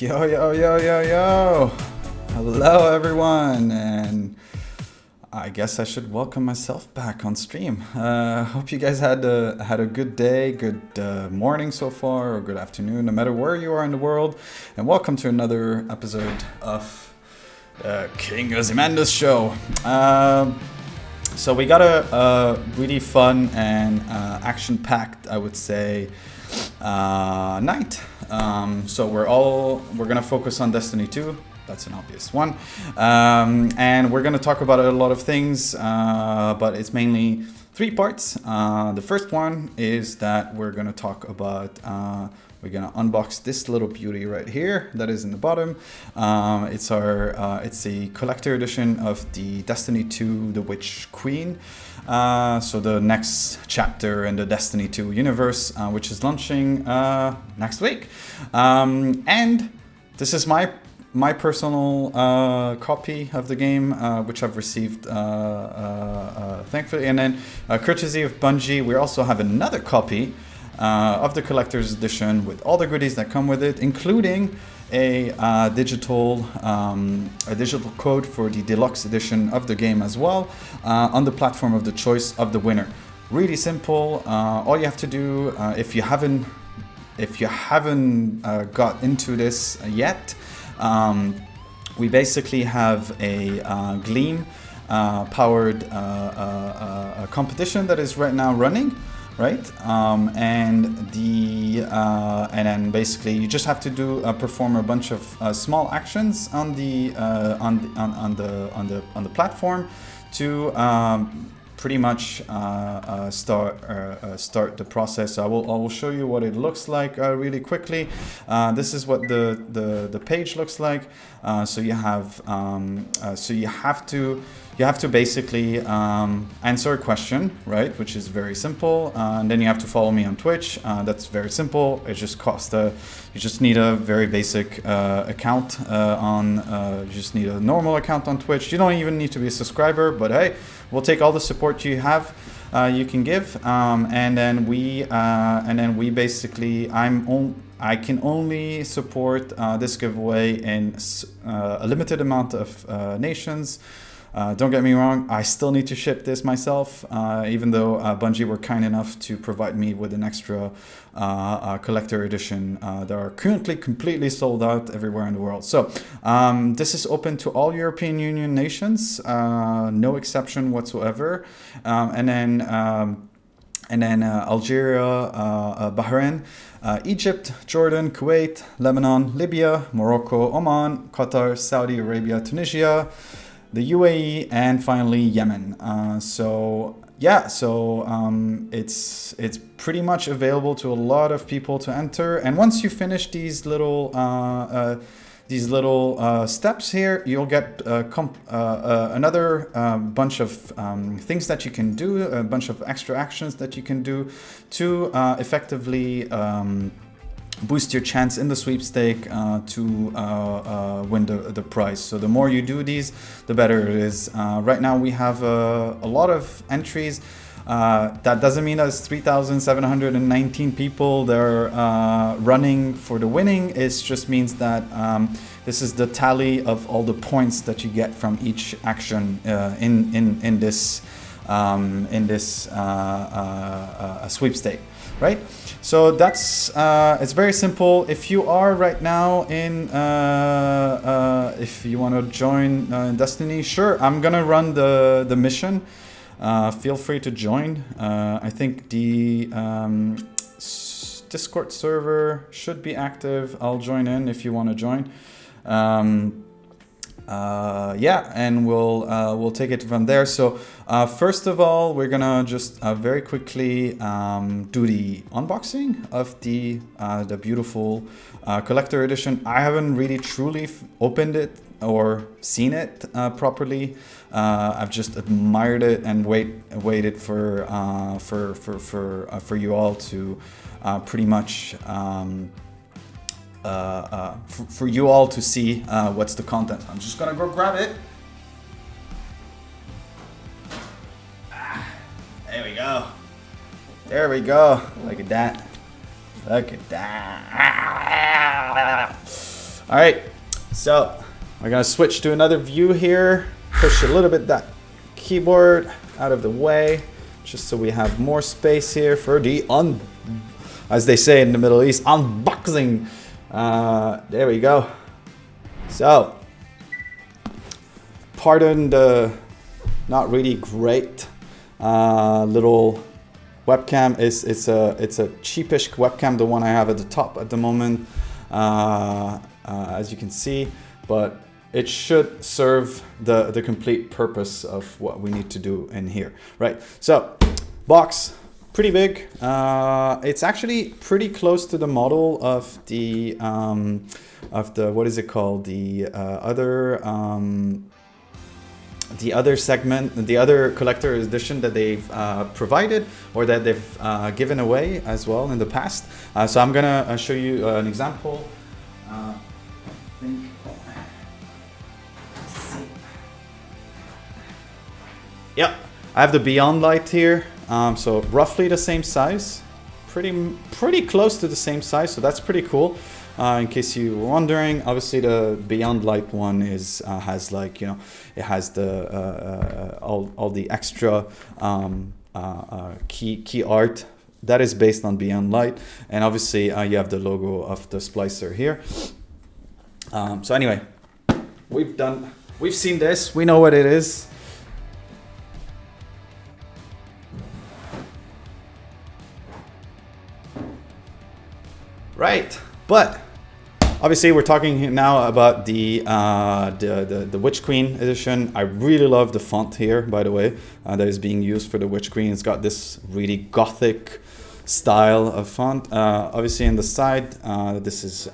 Yo, yo, yo, yo, yo. Hello, everyone. And I guess I should welcome myself back on stream. Hope you guys had a good day, good morning so far, or good afternoon, no matter where you are in the world. And welcome to another episode of King Ozymandias show. So we got a really fun and action-packed, I would say, night. So we're gonna focus on Destiny 2. That's an obvious one. And we're gonna talk about a lot of things, but it's mainly three parts. The first one is that we're gonna talk about, we're gonna unbox this little beauty right here that is in the bottom. It's a collector edition of the Destiny 2 The Witch Queen. So the next chapter in the Destiny 2 universe, which is launching next week. And this is my personal copy of the game, which I've received thankfully. And then courtesy of Bungie, we also have another copy of the collector's edition with all the goodies that come with it, including a digital code for the deluxe edition of the game as well, on the platform of the choice of the winner. Really simple. All you have to do, if you haven't got into this yet, we basically have a Gleam powered competition that is right now running. Right, and then basically you just have to perform a bunch of small actions on the platform to pretty much start the process. I will show you what it looks like really quickly. This is what the page looks like. So you have to basically answer a question, right, which is very simple, and then you have to follow me on Twitch. That's very simple. It just costs you just need a very basic account you just need a normal account on Twitch. You don't even need to be a subscriber, but hey, we'll take all the support you have, you can give, and then we basically I can only support this giveaway in a limited amount of nations. Don't get me wrong, I still need to ship this myself, even though Bungie were kind enough to provide me with an extra collector edition that are currently completely sold out everywhere in the world. So this is open to all European Union nations, no exception whatsoever, and then Algeria, Bahrain, Egypt, Jordan, Kuwait, Lebanon, Libya, Morocco, Oman, Qatar, Saudi Arabia, Tunisia, the UAE, and finally Yemen. It's pretty much available to a lot of people to enter. And once you finish these little steps here, you'll get another bunch of things that you can do, a bunch of extra actions that you can do to effectively boost your chance in the sweepstake to win the prize. So the more you do these, the better it is. Right now we have a lot of entries. That doesn't mean there's 3,719 people that are running for the winning. It just means that this is the tally of all the points that you get from each action in this sweepstake, right? So that's it's very simple. If you are right now if you want to join Destiny, sure, I'm gonna run the mission. Feel free to join. I think the Discord server should be active. I'll join in if you want to join. And we'll take it from there. So first of all, we're gonna just very quickly do the unboxing of the beautiful collector edition. I haven't really truly opened it or seen it properly. I've just admired it and waited for you all to pretty much for you all to see what's the content. I'm just gonna go grab it. There we go. There we go. Look at that. Look at that. All right, so we're gonna switch to another view here. Push a little bit that keyboard out of the way, just so we have more space here for the as they say in the Middle East, unboxing. There we go. So, pardon the not really great little webcam. It's a cheapish webcam, the one I have at the top at the moment, as you can see, but it should serve the complete purpose of what we need to do in here, right? So, box, pretty big. It's actually pretty close to the model of the what is it called? The other segment, the other collector edition that they've provided or that they've given away as well in the past. So I'm gonna show you an example. I think. Yep, I have the Beyond Light here. So roughly the same size, pretty close to the same size. So that's pretty cool. In case you were wondering, obviously the Beyond Light one is has, like, you know, it has the all the extra key art that is based on Beyond Light, and obviously you have the logo of the splicer here. So anyway, we've seen this, we know what it is. Right, but obviously we're talking now about the Witch Queen edition. I really love the font here, by the way, that is being used for the Witch Queen. It's got this really gothic style of font. Obviously in the side, this is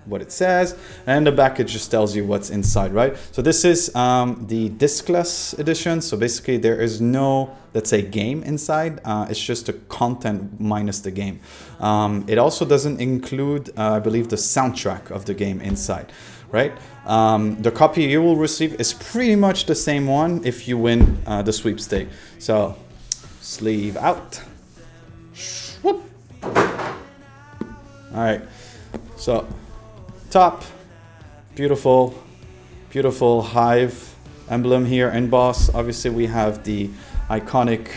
what it says, and in the back it just tells you what's inside, right? So this is the discless edition. So basically there is no, let's say, game inside. It's just the content minus the game. It also doesn't include, I believe, the soundtrack of the game inside, right? The copy you will receive is pretty much the same one if you win the sweepstake. So sleeve out. Whoop. All right, so top, beautiful hive emblem here, emboss. Obviously we have the iconic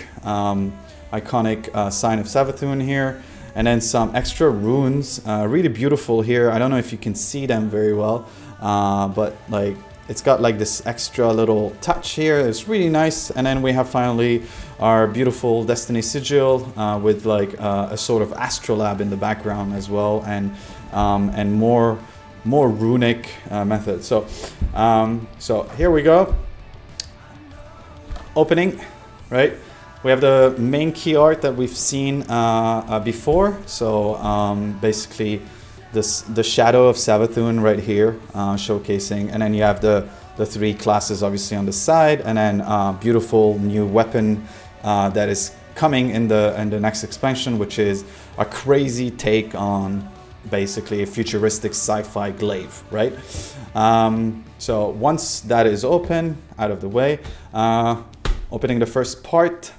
sign of Savathun here, and then some extra runes, really beautiful here. I don't know if you can see them very well, but like it's got like this extra little touch here. It's really nice. And then we have finally our beautiful Destiny sigil with like a sort of astrolabe in the background as well, and more runic method. So so here we go. Opening, right? We have the main key art that we've seen before. So basically the shadow of Savathun right here, showcasing, and then you have the three classes obviously on the side, and then beautiful new weapon that is coming in the next expansion, which is a crazy take on basically a futuristic sci-fi glaive, right? So once that is open, out of the way, opening the first part.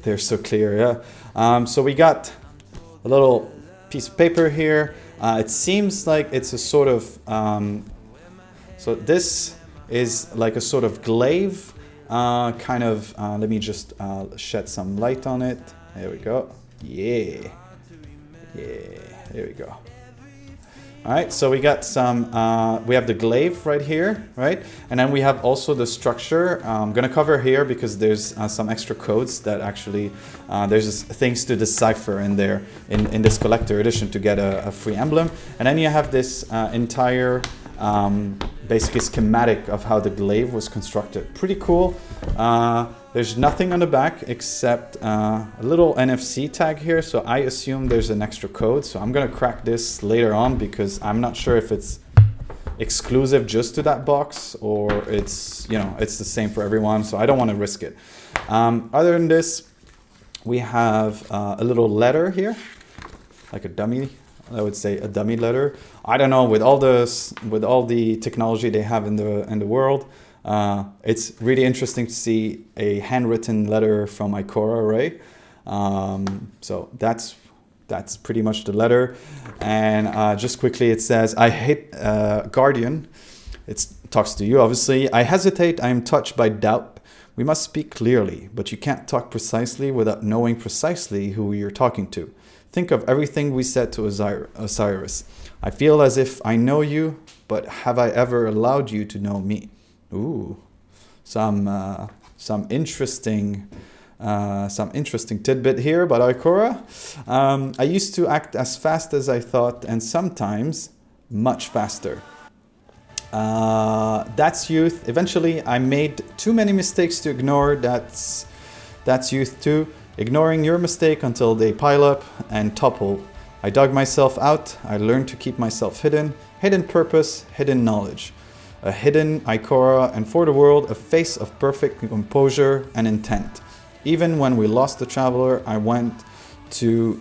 They're so clear, yeah. So we got a little piece of paper here. It seems like it's a sort of, so this is like a sort of glaive, kind of, let me just shed some light on it. There we go. Yeah, there we go. All right, so we got some, we have the glaive right here, right? And then we have also the structure. I'm gonna cover here because there's some extra codes that actually, there's just things to decipher in there in this collector edition to get a free emblem. And then you have this entire basically schematic of how the glaive was constructed. Pretty cool. There's nothing on the back except a little NFC tag here, so I assume there's an extra code. So I'm gonna crack this later on because I'm not sure if it's exclusive just to that box or it's, you know, it's the same for everyone, so I don't want to risk it. Other than this, we have a little letter here, like a dummy, I would say a dummy letter. I don't know, with all the technology they have in the world, it's really interesting to see a handwritten letter from Ikora, right? So that's That's pretty much the letter. And just quickly, it says, I hate guardian. It talks to you, obviously. I hesitate. I am touched by doubt. We must speak clearly, but you can't talk precisely without knowing precisely who you're talking to. Think of everything we said to Osiris. I feel as if I know you, but have I ever allowed you to know me? Ooh, some interesting tidbit here about Ikora. I used to act as fast as I thought, and sometimes much faster. That's youth. Eventually, I made too many mistakes to ignore. That's youth too. Ignoring your mistake until they pile up and topple. I dug myself out. I learned to keep myself hidden. Hidden purpose, hidden knowledge. A hidden Ikora, and for the world, a face of perfect composure and intent. Even when we lost the traveler, I went to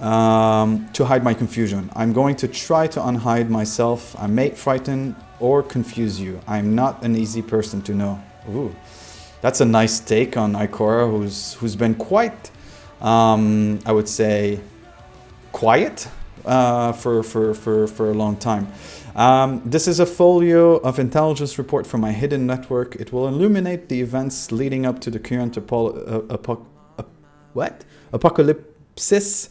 hide my confusion. I'm going to try to unhide myself. I may frighten or confuse you. I'm not an easy person to know. Ooh, that's a nice take on Ikora, who's been quite, I would say, quiet for a long time. This is a folio of intelligence report from my hidden network. It will illuminate the events leading up to the current apocalypsis.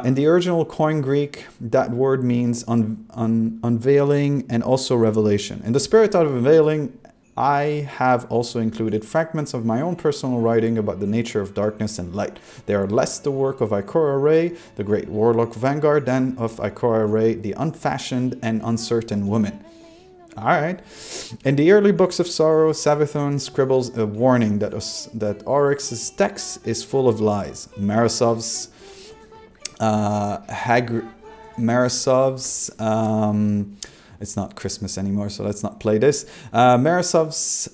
In the original Koine Greek, that word means unveiling and also revelation. In the spirit of unveiling, I have also included fragments of my own personal writing about the nature of darkness and light. They are less the work of Ikora Rey, the great warlock vanguard, than of Ikora Rey, the unfashioned and uncertain woman. Alright. In the early books of sorrow, Savathun scribbles a warning that Oryx's text is full of lies. Marisov's it's not Christmas anymore, so let's not play this. Marisov's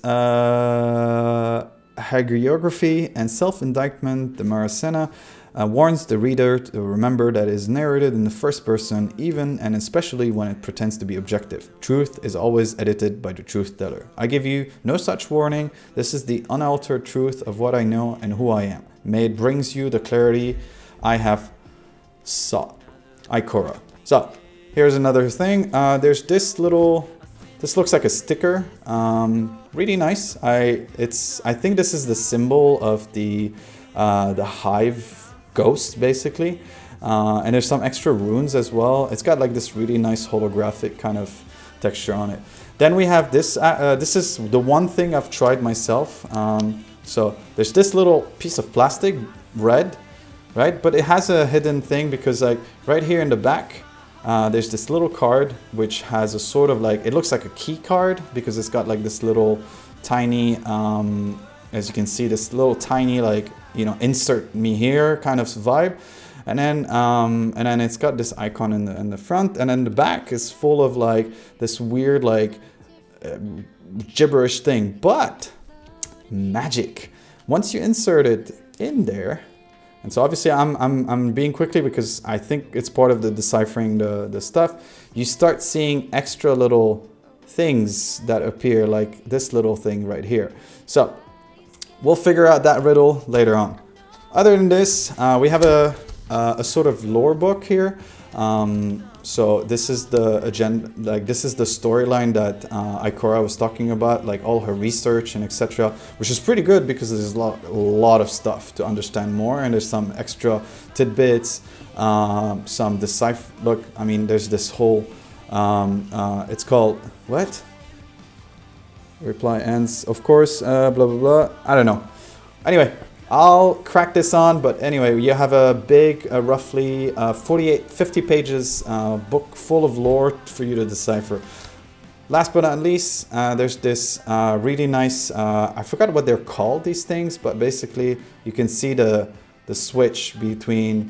hagiography and self-indictment, the Maracena, warns the reader to remember that it is narrated in the first person, even and especially when it pretends to be objective. Truth is always edited by the truth teller. I give you no such warning. This is the unaltered truth of what I know and who I am. May it brings you the clarity I have sought. Ikora. So, here's another thing. There's this looks like a sticker. Really nice. I think this is the symbol of the hive ghost, basically. And there's some extra runes as well. It's got like this really nice holographic kind of texture on it. Then we have this. This is the one thing I've tried myself. So there's this little piece of plastic, red, right? But it has a hidden thing because like right here in the back, there's this little card which has a sort of like, it looks like a key card because it's got like this little tiny, as you can see, this little tiny like, you know, insert me here kind of vibe. And then it's got this icon in the front, and then the back is full of like this weird like gibberish thing, but magic. Once you insert it in there, and so obviously I'm being quickly because I think it's part of the deciphering the stuff. You start seeing extra little things that appear, like this little thing right here. So we'll figure out that riddle later on. Other than this, we have a sort of lore book here. So this is the agenda, like this is the storyline that Ikora was talking about, like all her research and etc., which is pretty good because there's a lot of stuff to understand more, and there's some extra tidbits, some decipher. Look, I mean, there's this whole. It's called what? Reply ends, of course. Blah blah blah. I don't know. Anyway. I'll crack this on, but anyway, you have a big, roughly 50 pages book full of lore for you to decipher. Last but not least, there's this really nice, I forgot what they're called, these things, but basically you can see the switch between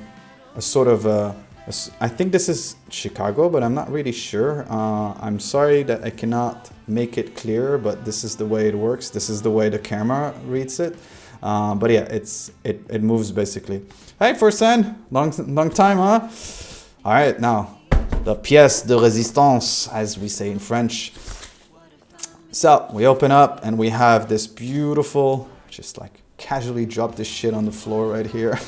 a sort of, I think this is Chicago, but I'm not really sure. I'm sorry that I cannot make it clearer, but this is the way it works. This is the way the camera reads it. But yeah, it moves basically. Hey, Forsen, long time, huh? All right, now the pièce de résistance, as we say in French. So we open up and we have this beautiful, just like casually drop this shit on the floor right here.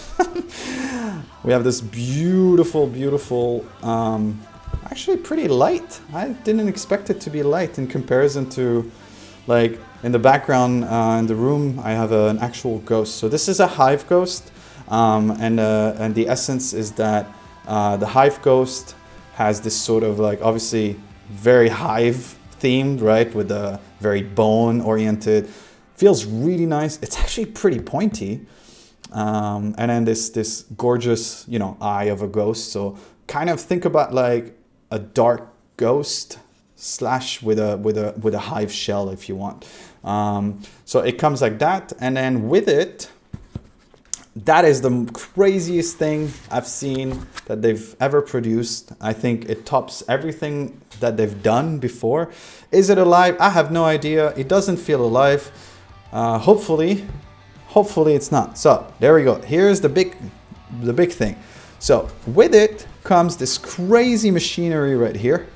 We have this beautiful, beautiful, actually pretty light. I didn't expect it to be light in comparison to, like, in the background in the room, I have an actual ghost. So this is a hive ghost, and the essence is that the hive ghost has this sort of, like, obviously very hive themed, right, with a very bone oriented. Feels really nice. It's actually pretty pointy, and then this gorgeous, you know, eye of a ghost. So kind of think about like a dark ghost slash with a hive shell, if you want. So it comes like that, and then with it, that is the craziest thing I've seen that they've ever produced. I think it tops everything that they've done before. Is it alive? I have no idea. It doesn't feel alive. Hopefully it's not. So there we go. Here's the big thing. So with it comes this crazy machinery right here.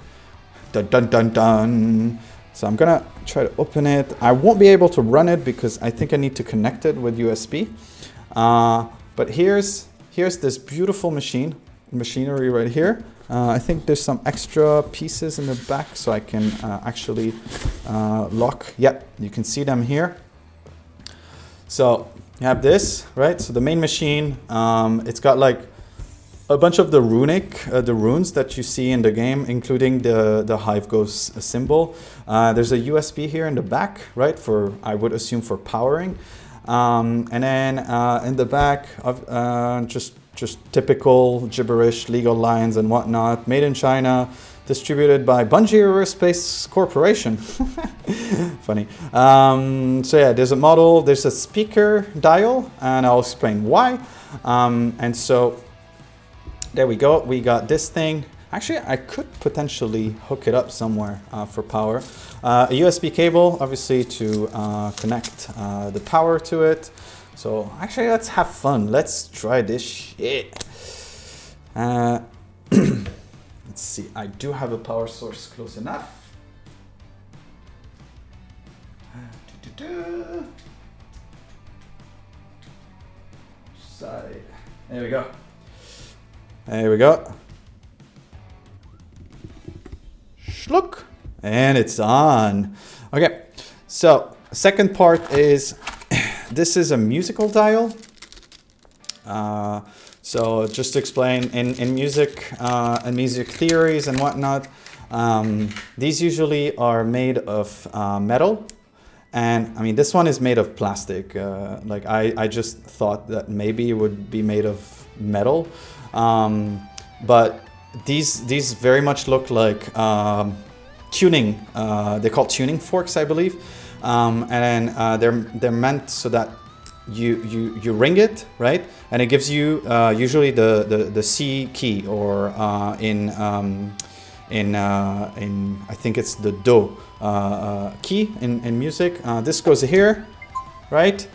Dun dun dun dun. So I'm gonna try to open it. I won't be able to run it because I think I need to connect it with USB. But here's this beautiful machinery right here. I think there's some extra pieces in the back so I can actually lock. Yep, you can see them here. So you have this, right? So the main machine, it's got like a bunch of the runes that you see in the game, including the hive ghost symbol. There's a USB here in the back, right? For, I would assume, for powering. And then in the back of just typical gibberish, legal lines and whatnot. Made in China, distributed by Bungie Aerospace Corporation. Funny. So yeah, there's a model, there's a speaker dial, and I'll explain why. And so there we go. We got this thing. Actually, I could potentially hook it up somewhere for power. A USB cable, obviously, to connect the power to it. So actually, let's have fun. Let's try this shit. Let's see. I do have a power source close enough. Side. There we go. There we go. Schluck. And it's on. Okay, so second part is, this is a musical dial. So just to explain, in music and music theories and whatnot, these usually are made of metal. And I mean, this one is made of plastic. Like I just thought that maybe it would be made of metal. But these very much look like tuning. They're called tuning forks, I believe. And then they're meant so that you ring it, right? And it gives you usually the C key, or in I think it's the Do key in music. This goes here, right?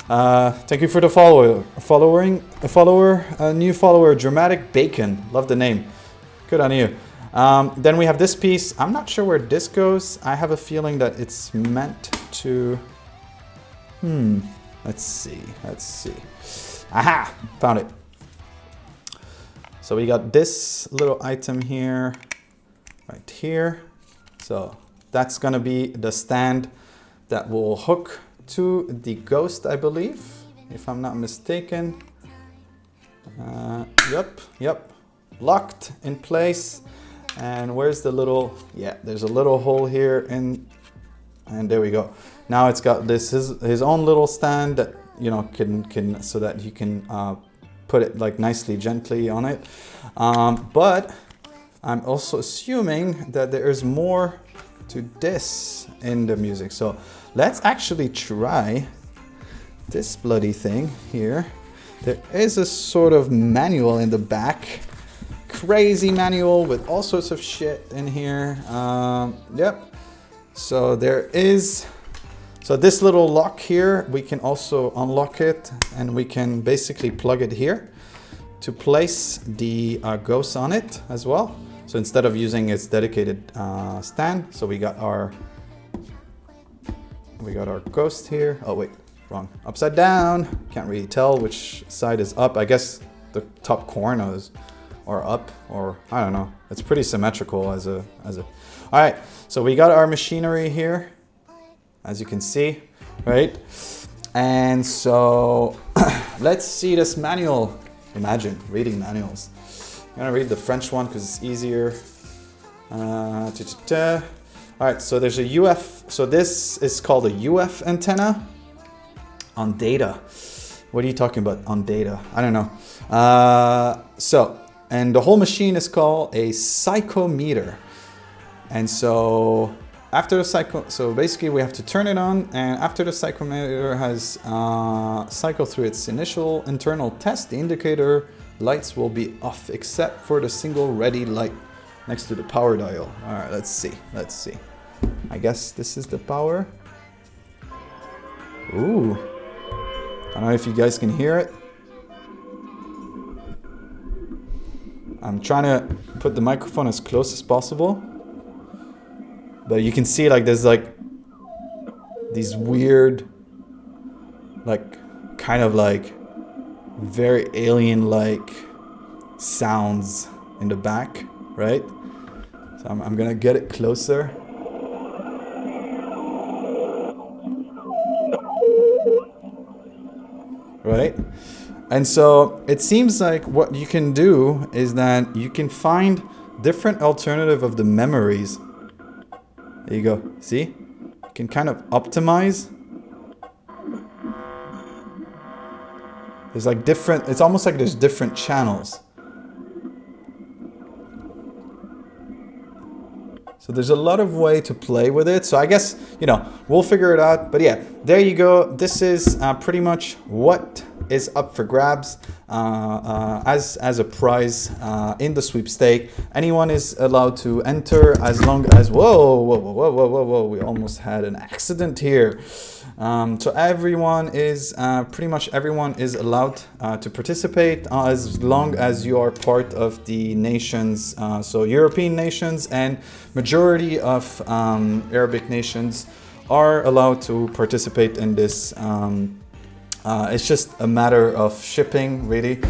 Thank you for the new follower, Dramatic Bacon. Love the name. Good on you. Then we have this piece. I'm not sure where this goes. I have a feeling that it's meant to... Let's see. Aha! Found it. So we got this little item here, right here. So that's gonna be the stand that will hook to the ghost, I believe, if I'm not mistaken. Yep. Locked in place. And where's the little, yeah, there's a little hole here, and there we go. Now it's got this his own little stand that, you know, can so that you can put it like nicely, gently on it. But I'm also assuming that there is more to this in the music. So let's actually try this bloody thing here. There is a sort of manual in the back. Crazy manual with all sorts of shit in here. Yep. So there is... So this little lock here, we can also unlock it, and we can basically plug it here to place the ghost on it as well. So instead of using its dedicated stand, so we got our ghost here. Oh wait, wrong. Upside down. Can't really tell which side is up. I guess the top corners are up, or I don't know. It's pretty symmetrical as a. All right, so we got our machinery here, as you can see, right? And so let's see this manual. Imagine reading manuals. I'm gonna read the French one because it's easier. All right, so there's a UF. So this is called a UF antenna on data. What are you talking about on data? I don't know. And the whole machine is called a psychometer. And so after the so basically we have to turn it on, and after the psychometer has cycled through its initial internal test, the indicator lights will be off except for the single ready light next to the power dial. All right, let's see. I guess this is the power. Ooh. I don't know if you guys can hear it. I'm trying to put the microphone as close as possible. But you can see like there's like these weird, like kind of like very alien-like sounds in the back, right? So I'm gonna get it closer. Right? And so it seems like what you can do is that you can find different alternative of the memories. There you go. See? You can kind of optimize. There's like different, it's almost like there's different channels. So there's a lot of way to play with it. So I guess, you know, we'll figure it out. But yeah, there you go. This is pretty much what is up for grabs as a prize in the sweepstake. Anyone is allowed to enter as long as, whoa, we almost had an accident here. So everyone is, pretty much everyone is allowed to participate as long as you are part of the nations, so European nations and majority of Arabic nations are allowed to participate in this. It's just a matter of shipping, really.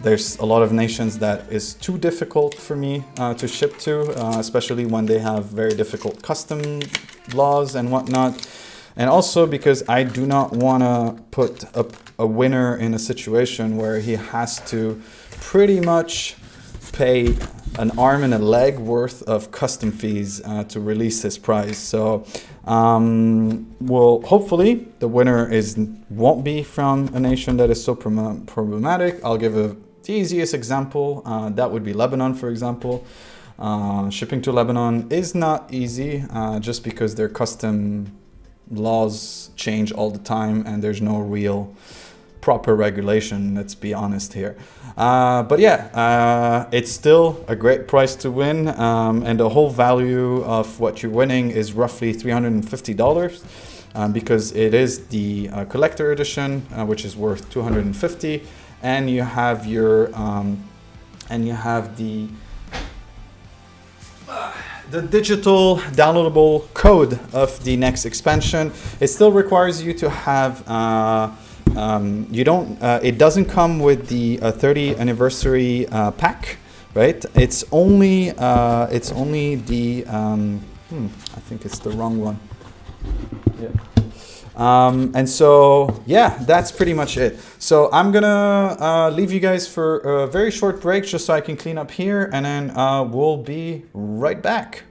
There's a lot of nations that is too difficult for me to ship to, especially when they have very difficult custom laws and whatnot. And also because I do not want to put a winner in a situation where he has to pretty much pay an arm and a leg worth of custom fees to release his prize. So well, hopefully the winner won't be from a nation that is so problematic. I'll give the easiest example. That would be Lebanon, for example. Shipping to Lebanon is not easy just because their custom laws change all the time and there's no real proper regulation, let's be honest here. But yeah, it's still a great prize to win, and the whole value of what you're winning is roughly $350 because it is the collector edition, which is worth $250, and you have your the digital downloadable code of the next expansion. It still requires you to have it doesn't come with the 30th anniversary pack, right? It's only the I think it's the wrong one. Yeah. And so yeah, that's pretty much it. So I'm gonna leave you guys for a very short break just so I can clean up here, and then we'll be right back.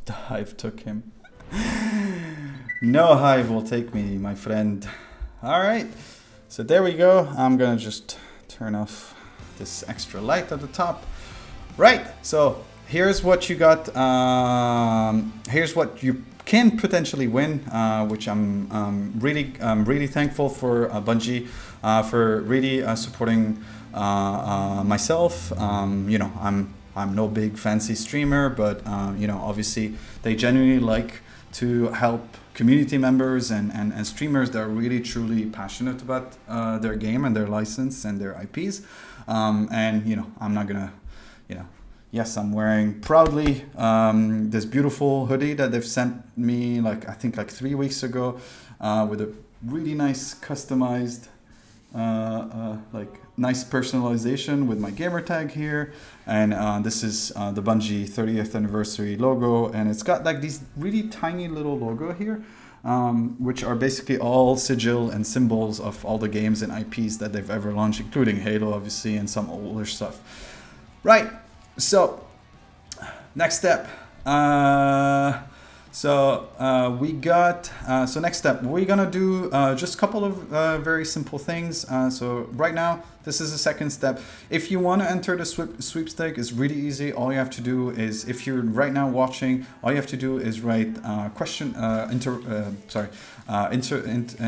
The hive took him. No hive will take me, my friend. All right, so there we go. I'm gonna just turn off this extra light at the top. Right, so here's what you got. Here's what you can potentially win, which I'm really thankful for Bungie for really supporting myself. You know, I'm no big fancy streamer, but you know, obviously they genuinely like to help community members and streamers that are really truly passionate about their game and their license and their IPs. And you know, I'm not gonna, you know, yes, I'm wearing proudly this beautiful hoodie that they've sent me, like I think like 3 weeks ago, with a really nice customized, like nice personalization with my gamer tag here. And this is the Bungie 30th anniversary logo, and it's got like these really tiny little logo here, which are basically all sigil and symbols of all the games and IPs that they've ever launched, including Halo, obviously, and some older stuff. Right. So, next step. We got. So next step, we're gonna do just a couple of very simple things. So right now, this is the second step. If you want to enter the sweepstake, it's really easy. All you have to do is, if you're right now watching, all you have to do is write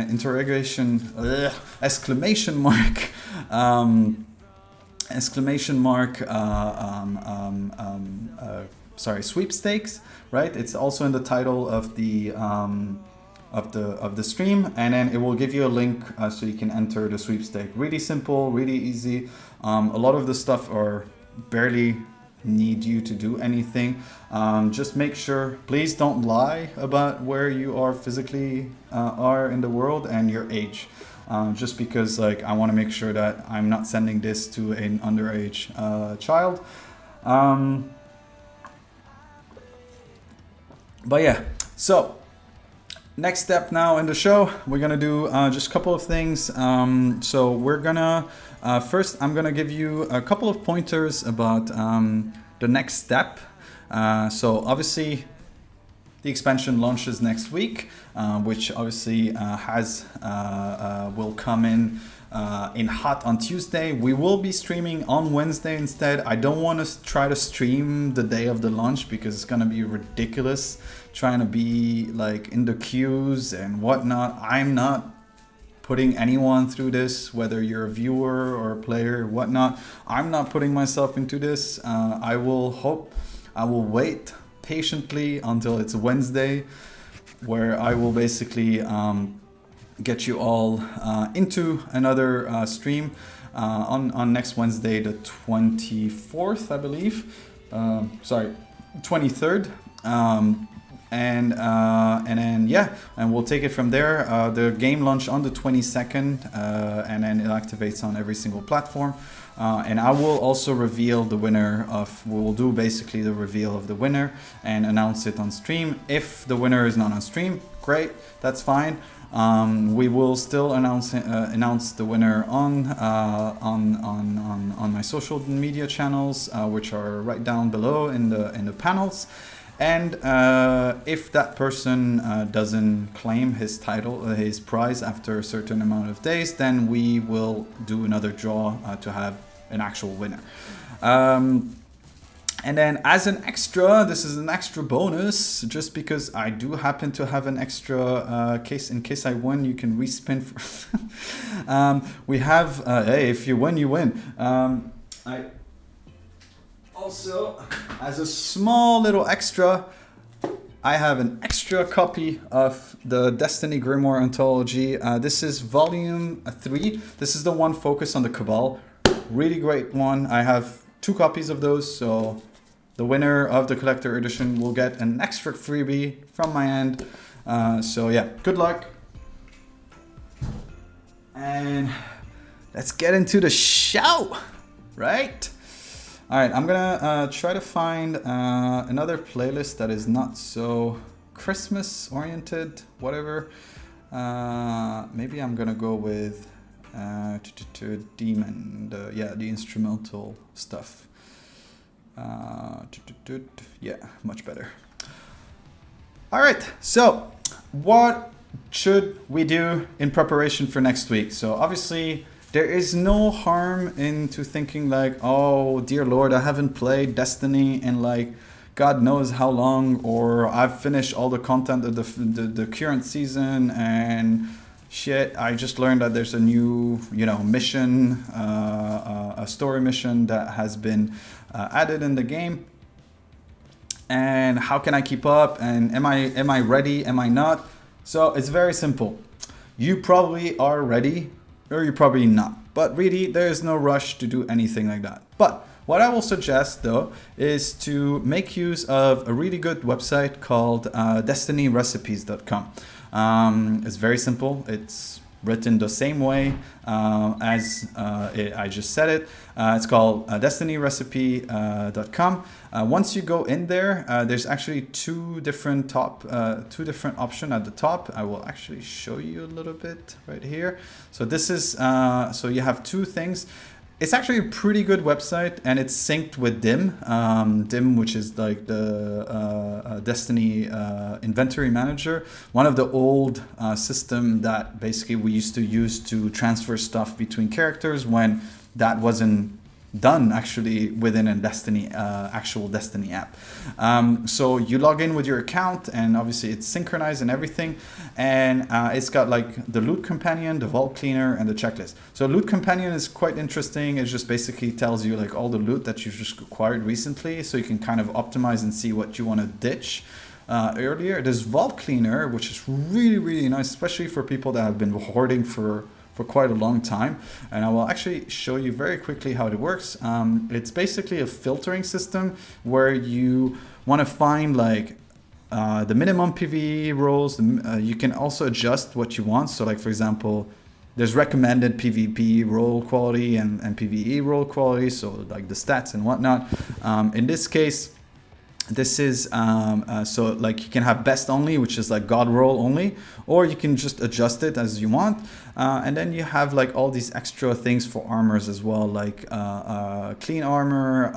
interrogation exclamation mark. Sweepstakes, right? It's also in the title of the stream, and then it will give you a link so you can enter the sweepstake. Really simple, really easy. A lot of the stuff are barely need you to do anything. Just make sure, please don't lie about where you are physically are in the world and your age. Just because like I want to make sure that I'm not sending this to an underage child. But yeah, so next step now in the show, we're gonna do just a couple of things. So we're gonna first, I'm gonna give you a couple of pointers about the next step. So obviously, the expansion launches next week, which obviously will come in hot on Tuesday. We will be streaming on Wednesday instead. I don't want to try to stream the day of the launch because it's gonna be ridiculous trying to be like in the queues and whatnot. I'm not putting anyone through this, whether you're a viewer or a player or whatnot. I'm not putting myself into this. I will wait patiently until it's Wednesday, where I will basically get you all into another stream on next Wednesday, the 24th, I believe. 23rd. And then yeah, and we'll take it from there. The game launch on the 22nd, and then it activates on every single platform. And I will also reveal the winner we'll do basically the reveal of the winner and announce it on stream. If the winner is not on stream, great, that's fine. We will still announce the winner on my social media channels, which are right down below in the panels. And if that person doesn't claim his prize after a certain amount of days, then we will do another draw to have an actual winner. And then as an extra, this is an extra bonus, just because I do happen to have an extra in case I win, you can respin. We have, hey, if you win, you win. I also, as a small little extra, I have an extra copy of the Destiny Grimoire Anthology. This is volume 3. This is the one focused on the Cabal. Really great one. I have 2 copies of those, so the winner of the collector edition will get an extra freebie from my end. So yeah, good luck. And let's get into the show, right? All right, I'm gonna try to find another playlist that is not so Christmas oriented, whatever. Maybe I'm gonna go with Demon, the instrumental stuff. Yeah, much better. All right, so what should we do in preparation for next week? So obviously there is no harm into thinking like, oh dear Lord, I haven't played Destiny in like God knows how long, or I've finished all the content of the current season and shit, I just learned that there's a new, mission, a story mission that has been added in the game. And how can I keep up? And am I ready? Am I not? So it's very simple. You probably are ready, or you're probably not. But really, there is no rush to do anything like that. But what I will suggest, though, is to make use of a really good website called destinyrecipes.com. It's very simple. It's written the same way as I just said it. It's called destinyrecipe.com. Once you go in there, there's actually two different options at the top. I will actually show you a little bit right here. So this is so you have two things. It's actually a pretty good website, and it's synced with Dim. Dim, which is like the Destiny inventory manager, one of the old system that basically we used to use to transfer stuff between characters when that wasn't done actually within a Destiny actual Destiny app. So you log in with your account, and obviously it's synchronized and everything, and it's got like the loot companion, the vault cleaner, and the checklist. So loot companion is quite interesting. It just basically tells you like all the loot that you've just acquired recently, so you can kind of optimize and see what you want to ditch earlier. There's vault cleaner, which is really, really nice, especially for people that have been hoarding for quite a long time, and I will actually show you very quickly how it works. It's basically a filtering system where you want to find like the minimum PvE roles. You can also adjust what you want. So like, for example, there's recommended PvP role quality and PvE role quality, so like the stats and whatnot. In this case, this is so like you can have best only, which is like God roll only, or you can just adjust it as you want. And then you have like all these extra things for armors as well, like clean armor,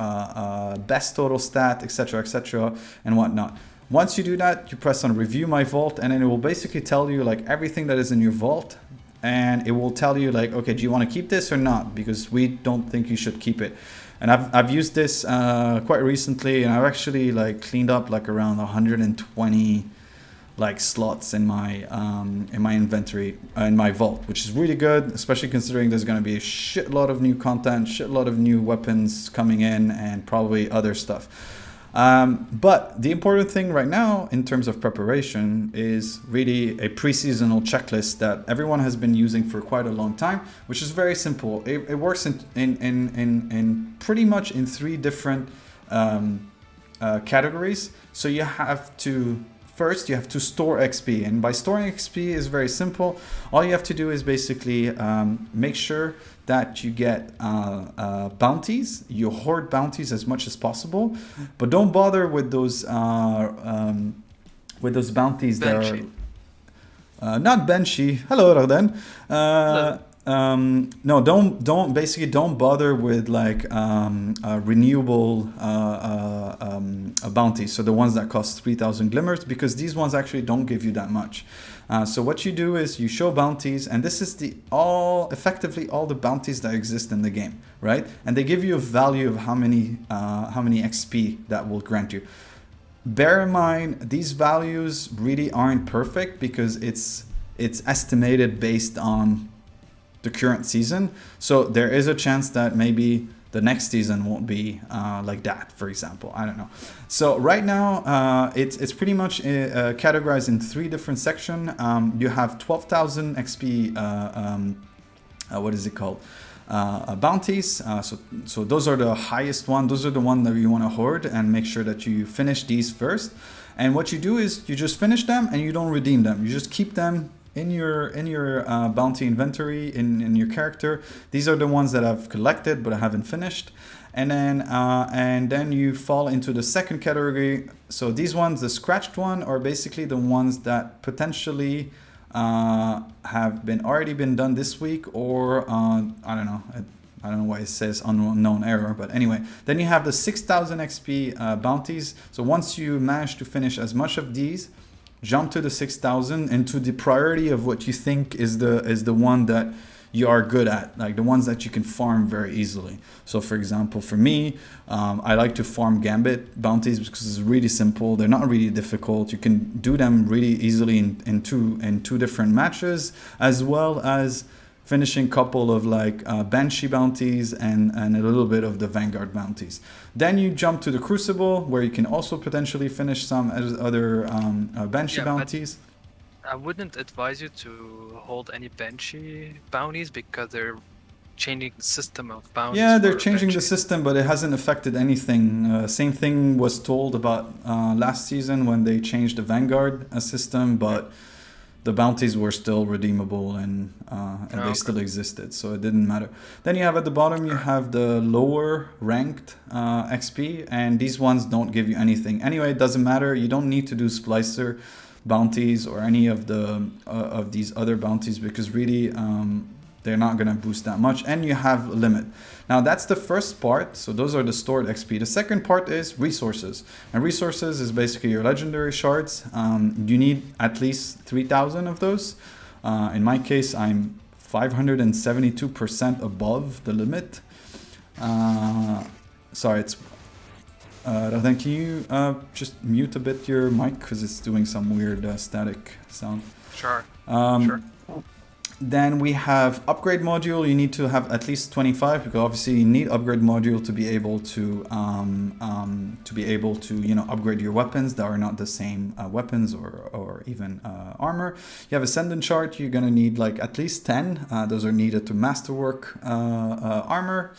best total stat, etc., and whatnot. Once you do that, you press on review my vault, and then it will basically tell you like everything that is in your vault, and it will tell you like, okay, do you want to keep this or not? Because we don't think you should keep it. And I've used this quite recently, and I've actually like cleaned up like around 120 like slots in my inventory in my vault, which is really good, especially considering there's going to be a shitload of new content, shitload of new weapons coming in, and probably other stuff. But the important thing right now in terms of preparation is really a pre-seasonal checklist that everyone has been using for quite a long time, which is very simple. It works in pretty much in three different categories. So you have to first you have to store XP, and by storing XP is very simple. All you have to do is basically make sure that you get bounties. You hoard bounties as much as possible, but don't bother with those bounties that are not Banshee. Hello, Arden. No, don't bother with like renewable bounties. So the ones that cost 3,000 glimmers, because these ones actually don't give you that much. So what you do is you show bounties, and this is effectively all the bounties that exist in the game, right? And they give you a value of how many XP that will grant you. Bear in mind, these values really aren't perfect because it's estimated based on the current season. So there is a chance that maybe the next season won't be like that, for example. I don't know. So right now, it's pretty much categorized in three different sections. You have 12,000 XP, what is it called? Bounties. So those are the highest one. Those are the ones that you want to hoard and make sure that you finish these first. And what you do is you just finish them and you don't redeem them. You just keep them in your bounty inventory in your character. These are the ones that I've collected but I haven't finished. And then you fall into the second category. So these ones, the scratched one, are basically the ones that potentially have already been done this week, or I don't know why it says unknown error, but anyway. Then you have the 6,000 XP bounties. So once you manage to finish as much of these, jump to the 6,000 and to the priority of what you think is the one that you are good at, like the ones that you can farm very easily. So for example, for me, I like to farm Gambit bounties because it's really simple. They're not really difficult. You can do them really easily in two different matches, as well as finishing couple of like Banshee bounties and a little bit of the Vanguard bounties. Then you jump to the Crucible, where you can also potentially finish some other Banshee bounties. I wouldn't advise you to hold any Banshee bounties because they're changing the system of bounties. Yeah, they're changing the system, but it hasn't affected anything. Same thing was told about last season when they changed the Vanguard system, but the bounties were still redeemable and they still existed, so it didn't matter. Then you have at the bottom, you have the lower ranked XP, and these ones don't give you anything. Anyway, it doesn't matter. You don't need to do Splicer bounties or any of the of these other bounties because really they're not going to boost that much, and you have a limit. Now that's the first part, so those are the stored XP. The second part is resources, and resources is basically your legendary shards. You need at least 3,000 of those. In my case, I'm 572% above the limit. Sorry, it's Rathan, can you just mute a bit your mic because it's doing some weird static sound? Sure. Sure. Then we have upgrade module. You need to have at least 25 because obviously you need upgrade module to be able to upgrade your weapons that are not the same weapons or even armor. You have ascendant chart. You're gonna need like at least 10. Those are needed to masterwork armor.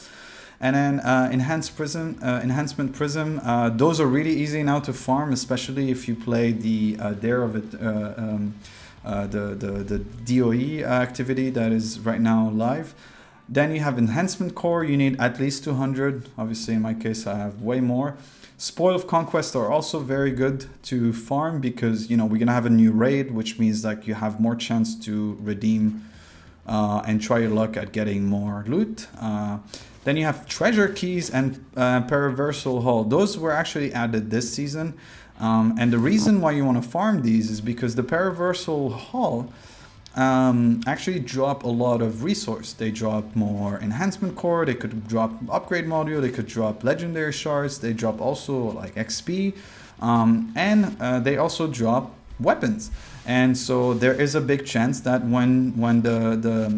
And then enhancement prism. Those are really easy now to farm, especially if you play the Dare of it. The DOE activity that is right now live. Then you have enhancement core. You need at least 200. Obviously, in my case, I have way more. Spoil of Conquest are also very good to farm because we're gonna have a new raid, which means like you have more chance to redeem and try your luck at getting more loot. Then you have treasure keys and Paraversal Hull. Those were actually added this season. And the reason why you want to farm these is because the Paraversal Hull actually drop a lot of resource. They drop more enhancement core, they could drop upgrade module, they could drop legendary shards, they drop also like XP, and they also drop weapons. And so there is a big chance that when the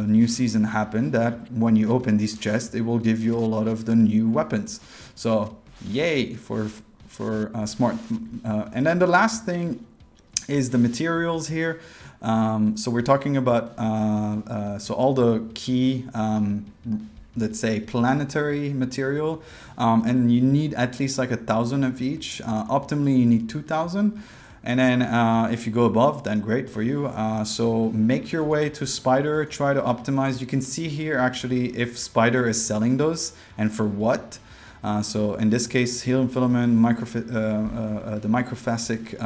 new season happened, that when you open these chests, it will give you a lot of the new weapons. So yay for smart. And then the last thing is the materials here. So we're talking about so all the key let's say planetary material, and you need at least like 1,000 of each. Optimally you need 2,000. And then if you go above, then great for you. So make your way to Spider, try to optimize. You can see here actually if Spider is selling those and for what. So in this case, Helium Filament, the Microphasic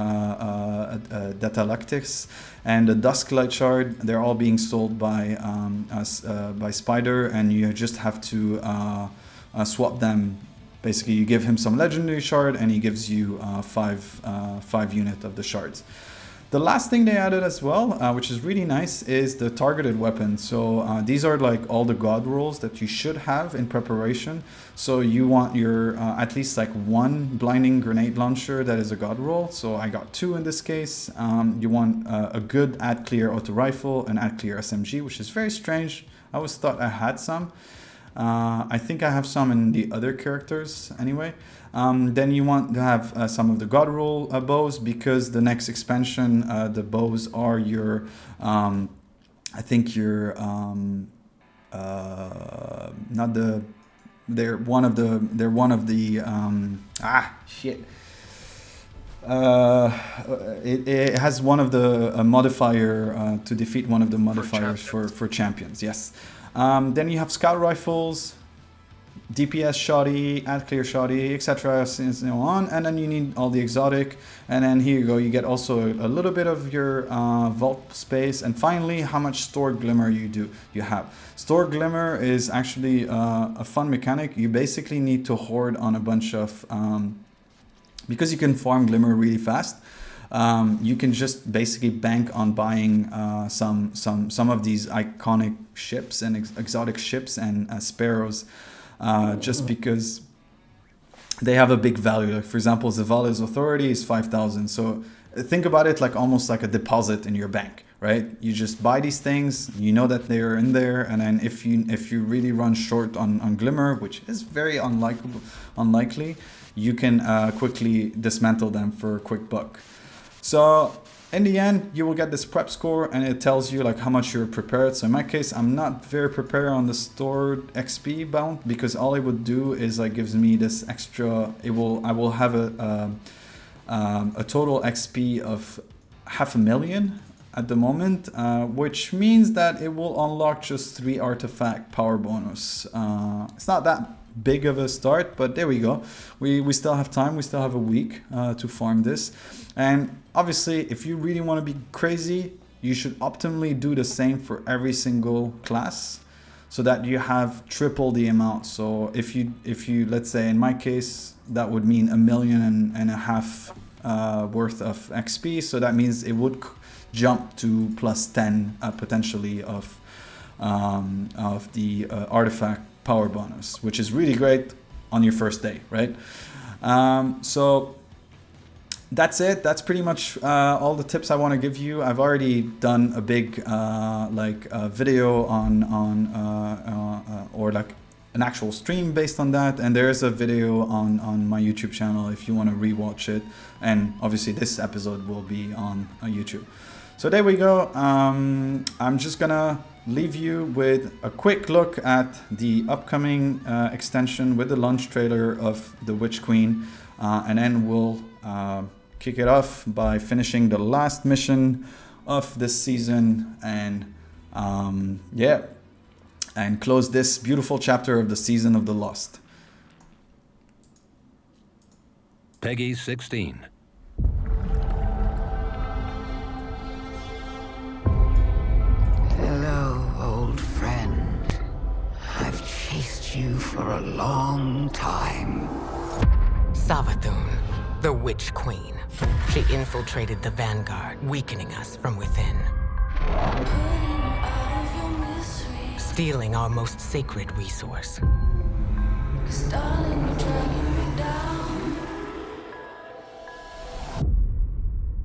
Datalactics, and the Dusklight Shard, they're all being sold by Spider, and you just have to swap them. Basically, you give him some legendary shard, and he gives you 5 unit of the shards. The last thing they added as well, which is really nice, is the targeted weapon. So these are like all the god rolls that you should have in preparation. So you want your at least like 1 blinding grenade launcher that is a god roll. So I got 2 in this case. You want a good add clear auto rifle and add clear SMG, which is very strange. I always thought I had some. I think I have some in the other characters anyway. Then you want to have some of the God Roll bows because the next expansion, the bows are your, I think your, not the, they're one of the, it has one of the modifier to defeat one of the modifiers for champions, yes. Then you have scout rifles, DPS shoddy, add clear shoddy, etc. and so on. And then you need all the exotic. And then here you go, you get also a little bit of your vault space. And finally, how much stored glimmer you have. Stored glimmer is actually a fun mechanic. You basically need to hoard on a bunch of, because you can farm glimmer really fast. you can just basically bank on buying some of these iconic ships and exotic ships and sparrows, just because they have a big value. Like for example, Zavala's authority is 5,000. So think about it like almost like a deposit in your bank, right? You just buy these things, you know that they're in there, and then if you really run short on Glimmer, which is very unlikely, you can quickly dismantle them for a quick buck. So in the end, you will get this prep score, and it tells you like how much you're prepared. So in my case, I'm not very prepared on the stored XP bound, because all it would do is like gives me this extra. I will have a total XP of 500,000 at the moment, which means that it will unlock just 3 artifact power bonus. It's not that big of a start, but there we go. We still have time. We still have a week to farm this. And obviously, if you really want to be crazy, you should optimally do the same for every single class, so that you have triple the amount. So if you let's say in my case, that would mean 1.5 million worth of XP. So that means it would jump to plus 10 potentially of the artifact power bonus, which is really great on your first day, right? So that's it. That's pretty much all the tips I want to give you. I've already done a big video on or like an actual stream based on that, and there's a video on my YouTube channel if you want to rewatch it, and obviously this episode will be on YouTube. So there we go. I'm just gonna leave you with a quick look at the upcoming extension with the launch trailer of the Witch Queen, and then we'll kick it off by finishing the last mission of this season, and and close this beautiful chapter of the Season of the Lost. Peggy 16. Hello, old friend. I've chased you for a long time. Savathun, the Witch Queen. She infiltrated the Vanguard, weakening us from within. Stealing our most sacred resource.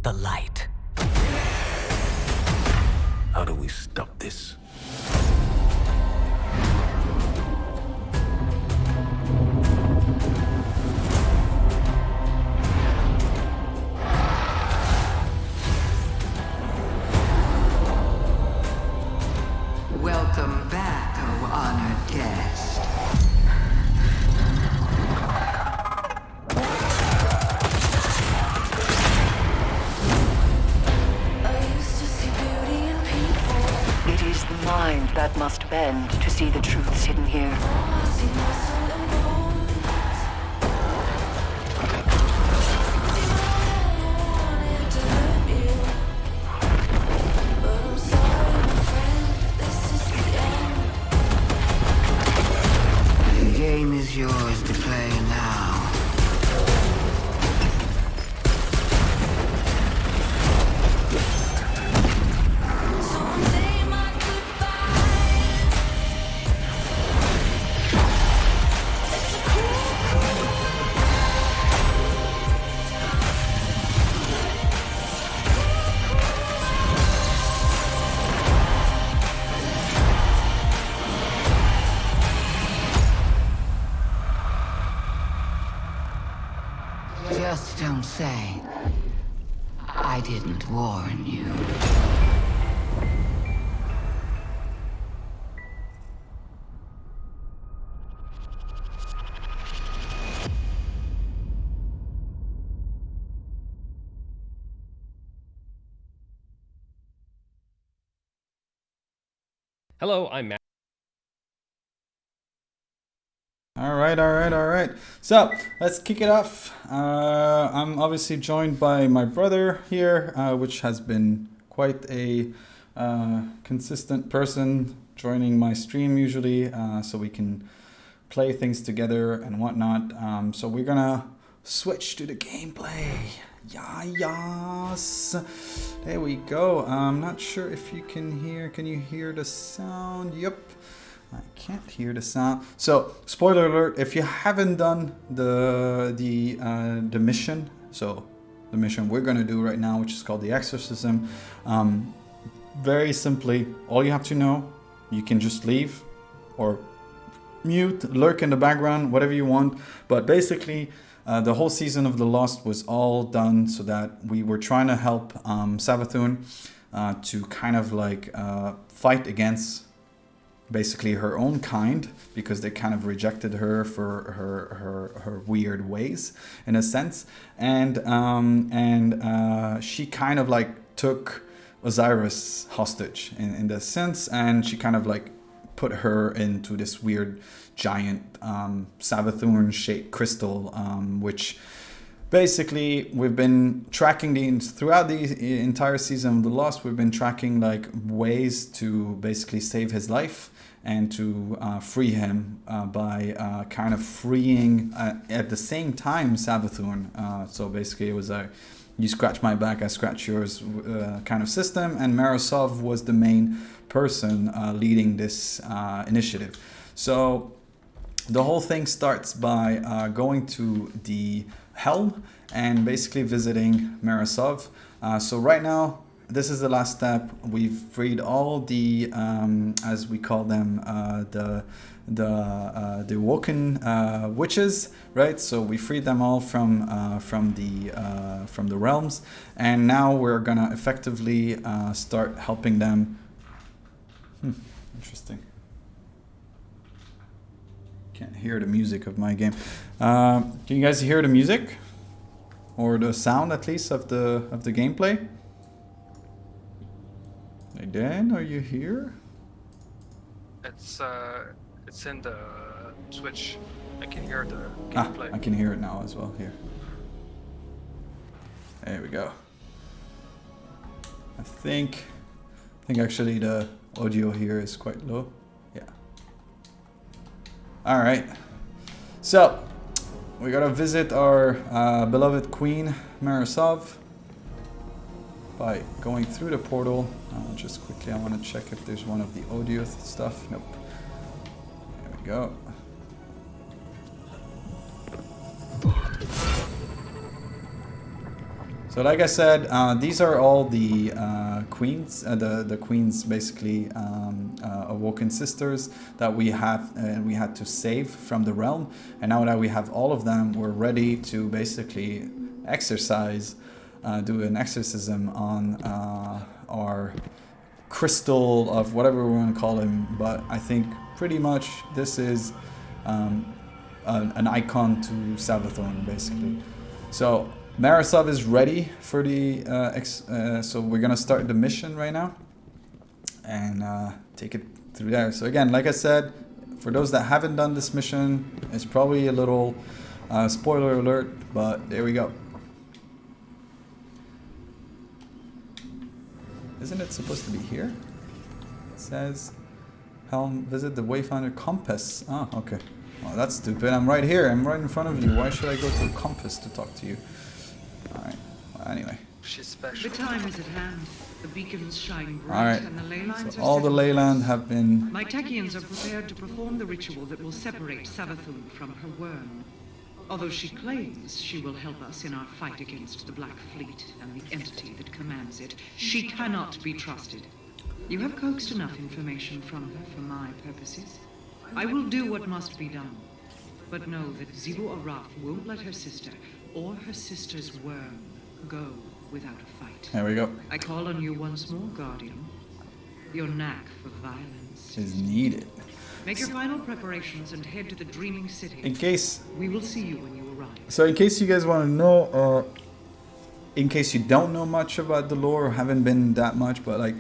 The light. How do we stop this? Welcome back, oh honored guest. It is the mind that must bend to see the truths hidden here. The game is yours to play now. Just don't say I didn't warn you. Hello, I'm Matt. All right. So let's kick it off. I'm obviously joined by my brother here, which has been quite a consistent person joining my stream usually, so we can play things together and whatnot. So we're gonna switch to the gameplay. Yeah, yes. There we go. I'm not sure if you can hear. Can you hear the sound? Yep. I can't hear the sound. So, spoiler alert: if you haven't done the mission, so the mission we're gonna do right now, which is called the exorcism, very simply, all you have to know, you can just leave or mute, lurk in the background, whatever you want. But basically, the whole season of The Lost was all done so that we were trying to help Savathun to kind of like fight against basically her own kind, because they kind of rejected her for her weird ways in a sense, and she kind of like took Osiris hostage in the sense, and she kind of like put her into this weird giant Savathun shaped crystal, which basically we've been tracking throughout the entire season of The Lost. We've been tracking like ways to basically save his life and to free him by kind of freeing at the same time Savathun. So basically it was a you scratch my back, I scratch yours kind of system, and Marasov was the main person leading this initiative. So the whole thing starts by going to the helm and basically visiting Marasov. So right now, this is the last step. We've freed all the, as we call them, the Woken witches, right? So we freed them all from the realms, and now we're gonna effectively start helping them. Interesting. Can't hear the music of my game. Can you guys hear the music, or the sound at least of the gameplay? Hey Dan, are you here? It's in the Switch. I can hear the gameplay. I can hear it now as well here. There we go. I think actually the audio here is quite low. Yeah. All right. So we gotta visit our beloved queen Marasov by going through the portal. Just quickly, I want to check if there's one of the audio stuff. Nope. There we go. So like I said, these are all the queens, the queens basically awoken sisters that we had to save from the realm. And now that we have all of them, we're ready to basically exercise, do an exorcism on our crystal of whatever we want to call him. But I think pretty much this is an icon to Savathun, basically. So Marasov is ready for the so we're gonna start the mission right now and take it through there. So again, like I said, for those that haven't done this mission, it's probably a little spoiler alert, but there we go. Isn't it supposed to be here? It says helm, visit the Wayfinder compass. Oh, okay. Well, that's stupid. I'm right here. I'm right in front of you. Why should I go to a compass to talk to you? Alright, well, anyway. She's special. The time is at hand. The beacons shine bright, Alright, and the ley lines so are all the set. ley land have been... My Techians are prepared to perform the ritual that will separate Savathun from her worm. Although she claims she will help us in our fight against the Black Fleet and the entity that commands it, she cannot be trusted. You have coaxed enough information from her for my purposes. I will do what must be done. But know that Zibu Arath won't let her sister, or her sister's worm, go without a fight. There we go. I call on you once more, Guardian. Your knack for violence Is needed. Make your final preparations and head to the Dreaming City. In case... We will see you when you arrive. So in case you guys want to know, or in case you don't know much about the lore, or haven't been that much, but like,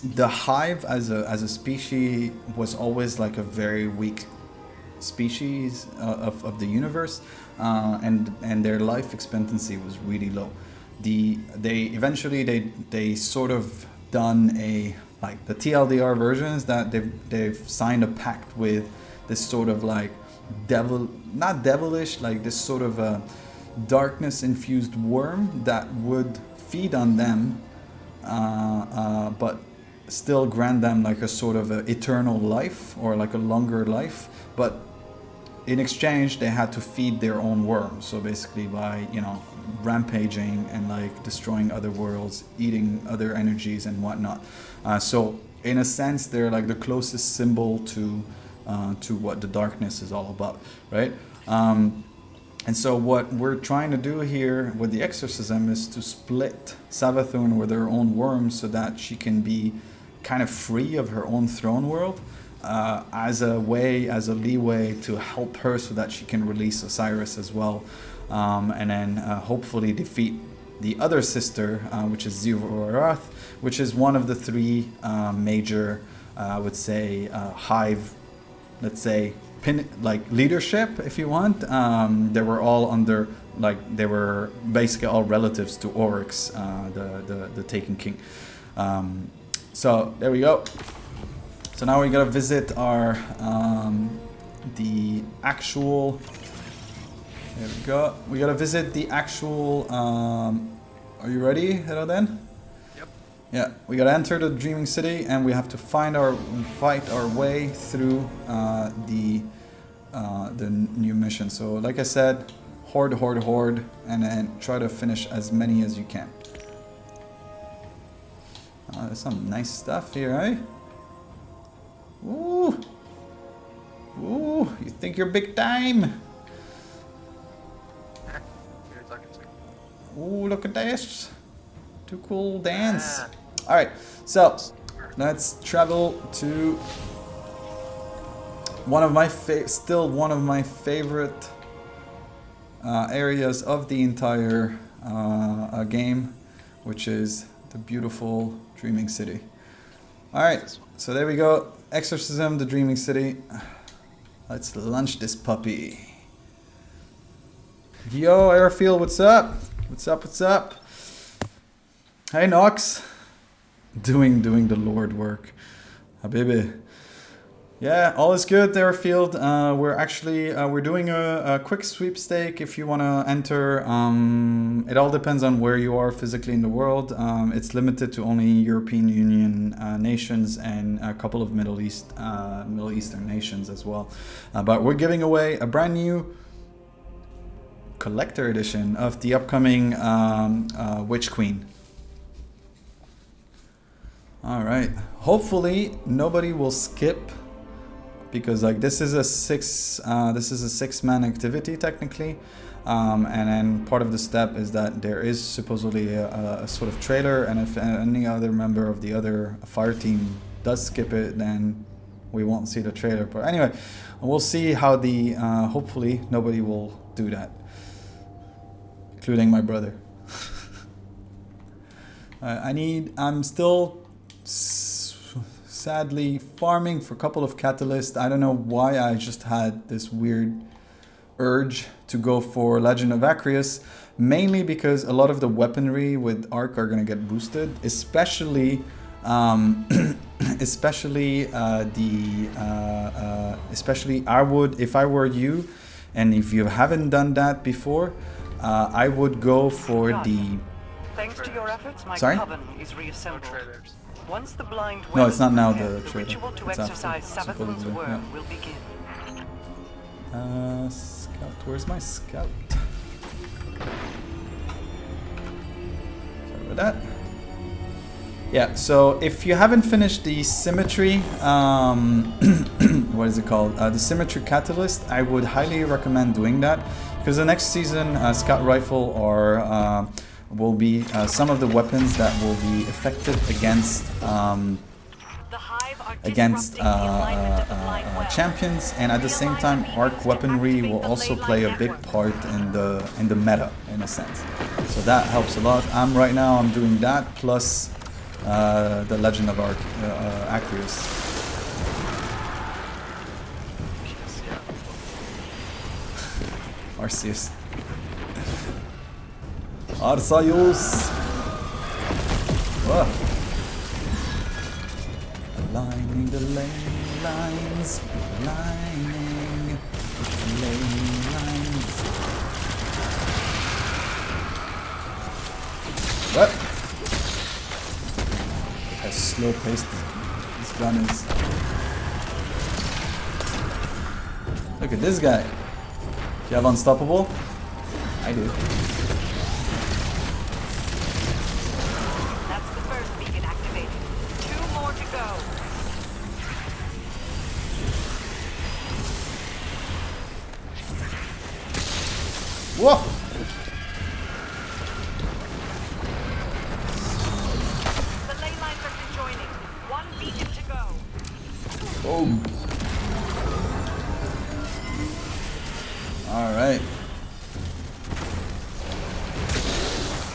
the Hive as a species was always like a very weak species of the universe, and their life expectancy was really low. They sort of done a, like the TLDR versions, that they've signed a pact with this sort of like not devilish, like this sort of darkness infused worm that would feed on them, but still grant them like a sort of a eternal life or like a longer life. But in exchange, they had to feed their own worm. So basically by, you know, rampaging and like destroying other worlds, eating other energies and whatnot. So in a sense, they're like the closest symbol to what the darkness is all about, right? And so what we're trying to do here with the exorcism is to split Savathun with her own worm so that she can be kind of free of her own throne world, as a leeway to help her so that she can release Osiris as well, and then hopefully defeat the other sister, which is Zivarath, which is one of the three major, I would say, hive, let's say, leadership, if you want. They were all under, like, they were basically all relatives to Oryx, the Taken King. So there we go. So now we gotta visit our the actual. There we go. We gotta visit the actual. Are you ready, Heroden? Yep. Yeah, we gotta enter the Dreaming City, and we have to fight our way through the new mission. So, like I said, horde, and then try to finish as many as you can. There's some nice stuff here, eh? Ooh, ooh! You think you're big time? You're talking to. Ooh, look at this! Too cool dance. All right, so let's travel to one of my still one of my favorite areas of the entire game, which is the beautiful Dreaming City. All right, so there we go. Exorcism, the Dreaming City. Let's launch this puppy. Yo, Airfield, what's up? What's up? Hey, Nox. Doing the Lord work. Habibi. Yeah, all is good, Airfield. We're actually we're doing a quick sweepstake if you want to enter. It all depends on where you are physically in the world. It's limited to only European Union nations and a couple of Middle Eastern nations as well. But we're giving away a brand new collector edition of the upcoming Witch Queen. All right. Hopefully nobody will skip, because like this is a six-man activity technically, and then part of the step is that there is supposedly a sort of trailer, and if any other member of the other fire team does skip it, then we won't see the trailer. But anyway, we'll see how the hopefully nobody will do that, including my brother. I'm still sadly farming for a couple of catalysts. I don't know why I just had this weird urge to go for Legend of Acrius, mainly because a lot of the weaponry with Arc are going to get boosted, especially especially I would, if I were you, and if you haven't done that before, I would go for the... Thanks to your efforts, my Sorry? coven is reassembled. Trailers. Once the blind No, it's not now, the the trailer. ritual to It's exercise after, Savathun's supposedly, worm yeah. will begin. Scout, where's my scout? Sorry about that. Yeah, so if you haven't finished the Symmetry, what is it called? The Symmetry Catalyst, I would highly recommend doing that, because the next season, Scout Rifle will be some of the weapons that will be effective against champions, and at the same time, Arc weaponry will also play a big part in the meta, in a sense. So that helps a lot. Right now I'm doing that plus the Legend of Acrius. Arceus. Arceus! Whoa. Aligning the lane lines, aligning the lane lines. What? Look how slow paced this gun is. Look at this guy. Do you have unstoppable? I do. That's the first beacon activated. 2 more to go. Whoa! The ley lines are conjoining. 1 beacon to go. Boom. Alright.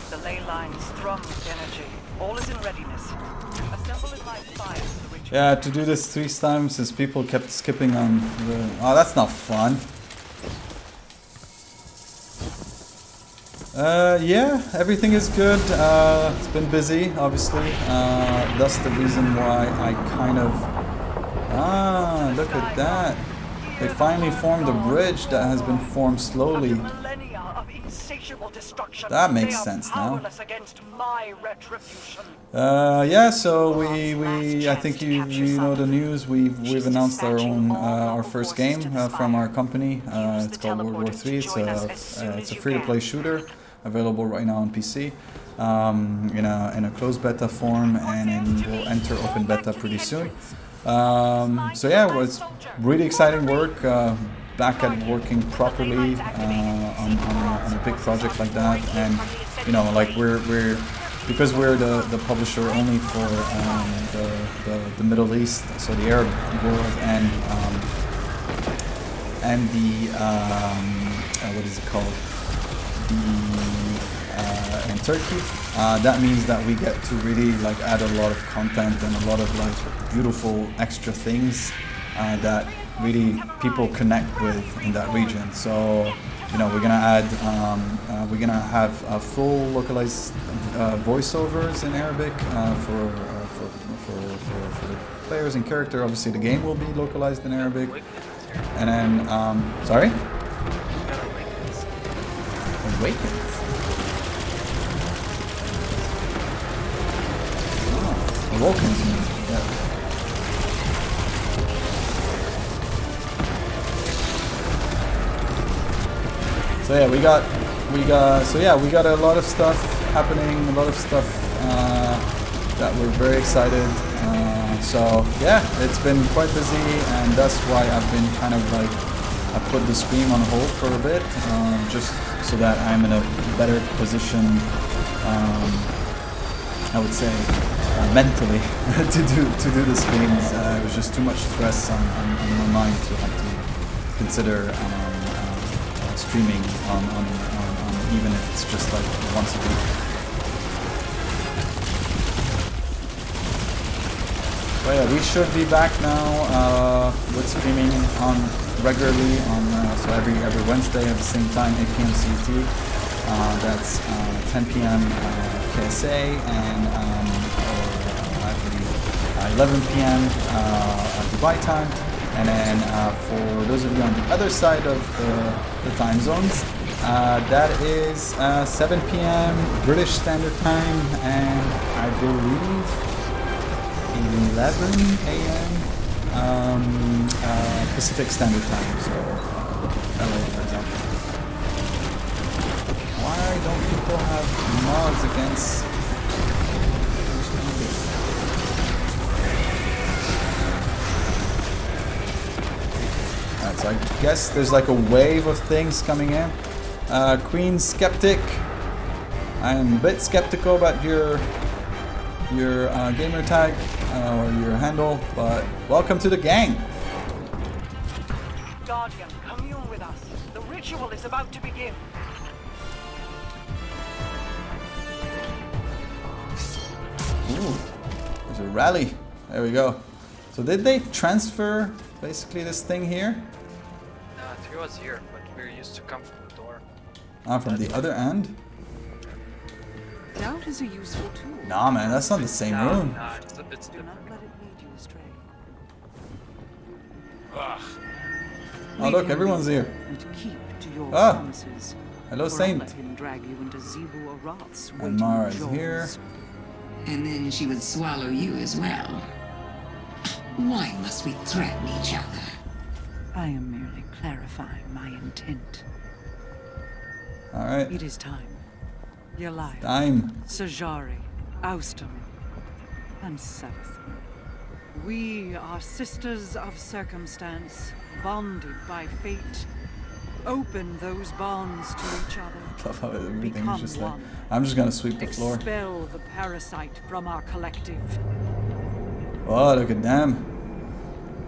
The ley lines thrum with energy. All is in readiness. Assemble in line 5 for the ritual. Yeah, to do this 3 times since people kept skipping on the... Oh, that's not fun. Yeah, everything is good. It's been busy, obviously. That's the reason why I kind of... Ah, look at that. They finally formed a bridge that has been formed slowly. Millennia of insatiable destruction. That makes They are sense now. powerless against my retribution. Yeah, so I think you know the news. We've announced our first game from our company. It's called World War III. It's a free-to-play shooter available right now on PC. In a closed beta form, and we'll enter open beta pretty soon. So yeah, well, it's really exciting work. Back at working properly on a big project like that, and like we're because we're the publisher only for the Middle East, so the Arab world, and the what is it called, in Turkey. That means that we get to really like add a lot of content and a lot of like beautiful extra things that really people connect with in that region. So we're gonna add we're gonna have full localized voiceovers in Arabic for the players and character. Obviously the game will be localized in Arabic, and then sorry, Awakens. Awakens, yeah. So yeah, we got a lot of stuff happening, a lot of stuff that we're very excited. So yeah, it's been quite busy, and that's why I've been kind of like, I put the stream on hold for a bit, just so that I'm in a better position, I would say, mentally to do the streams. It was just too much stress on my mind to have to consider streaming on even if it's just like once a week. But yeah, we should be back now with streaming on regularly on so every Wednesday at the same time, 8 p.m. CET. That's 10 p.m. KSA, and I believe 11 p.m. Dubai time. And then for those of you on the other side of the time zones, that is 7 p.m. British Standard Time, and I believe 11 a.m. Pacific Standard Time, so LA, for example. Why don't people have mods against... So I guess there's like a wave of things coming in. Queen Skeptic, I am a bit skeptical about your gamer tag or your handle, but welcome to the gang. Guardian, commune with us. The ritual is about to begin. Ooh, there's a rally. There we go. So did they transfer basically this thing here? It was here, but we're used to come from the door. Ah, from the other end? Doubt is a useful tool. Nah, man, that's not the same room. Nah, it's a bit Do not let it lead you astray. Oh, look, everyone's here. And keep to your Ah. promises. Hello, Or I'll Saint. let him drag you into Zebu Arath's And waiting Mara's jaws. here. And then she would swallow you as well. Why must we threaten each other? I am merely clarifying my intent. Alright. It is time. Yalaya, Time. Sajari, Oustum, and Savathun. We are sisters of circumstance, bonded by fate. Open those bonds to each other. Love how everything is Become just like, one. I'm just gonna sweep the floor. Expel the parasite from our collective. Oh, look at them.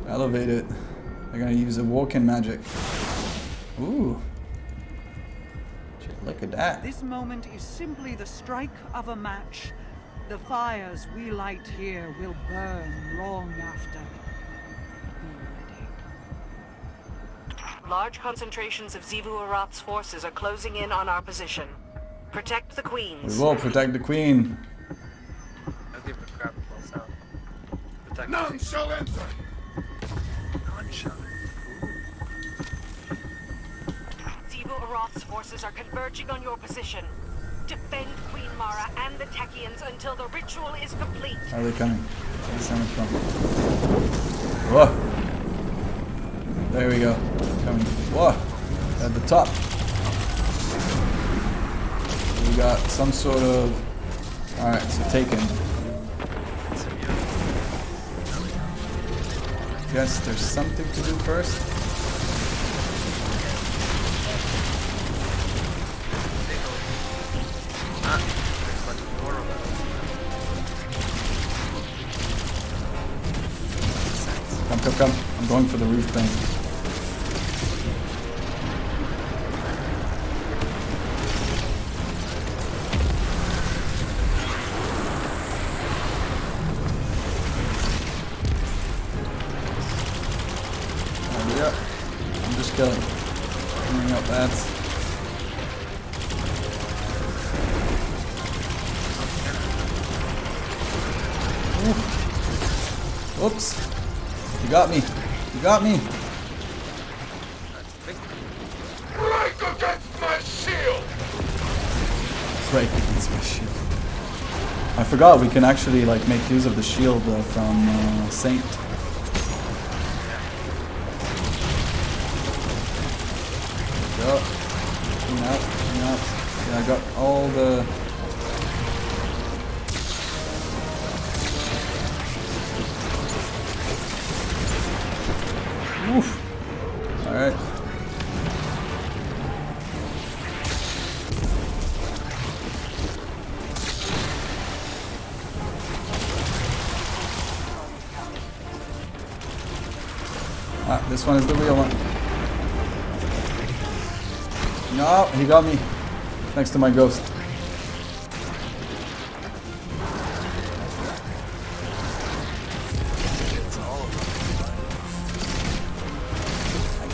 Elevate it. They're gonna use a walk-in magic. Ooh. Look at that. This moment is simply the strike of a match. The fires we light here will burn long after. Be ready. Large concentrations of Zebu Arath's forces are closing in on our position. Protect the queens. We will protect the queen. I'll give a crap close out. Protect None shall enter. None shall. Zebu Arath's forces are converging on your position. Defend Queen Mara and the Techians until the ritual is complete. How are they coming? Where's they coming from? Whoa. There we go. Coming. Whoa. At the top. We got some sort of... Alright, so taken. Guess there's something to do first. Come. I'm going for the roof thing. Yeah. I'm just killing. Cleaning up bats. Oops. You got me. You got me. Right against my shield. Right against my shield. I forgot we can actually like make use of the shield from Saint. Go. Clean out. Yeah, I got all the... Oof. Alright. Ah, this one is the real one. No, he got me. Next to my ghost.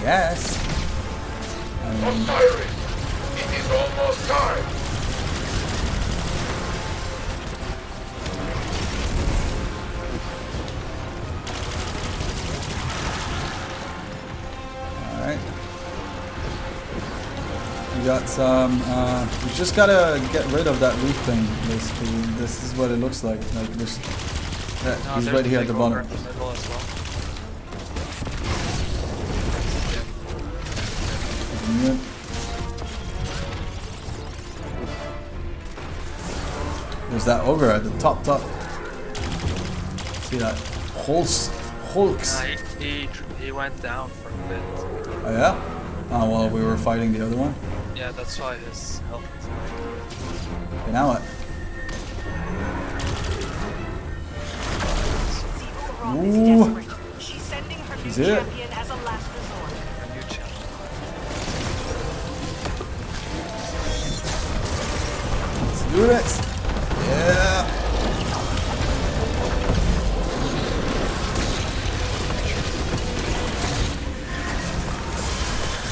Yes. Osiris, it is almost time. Alright. We got some, we just gotta get rid of that roof thing, basically. This is what it looks like. Like, this, he's right here at the bottom. Yeah. There's that ogre at the top. See that? Hulks. He went down for a bit. Oh yeah? Oh, while we were fighting the other one? Yeah, that's why his health is low. Okay, now what? Ooh. She's sending her new Is it? champion as a last resort. A new challenge. Let's do this! Yeah!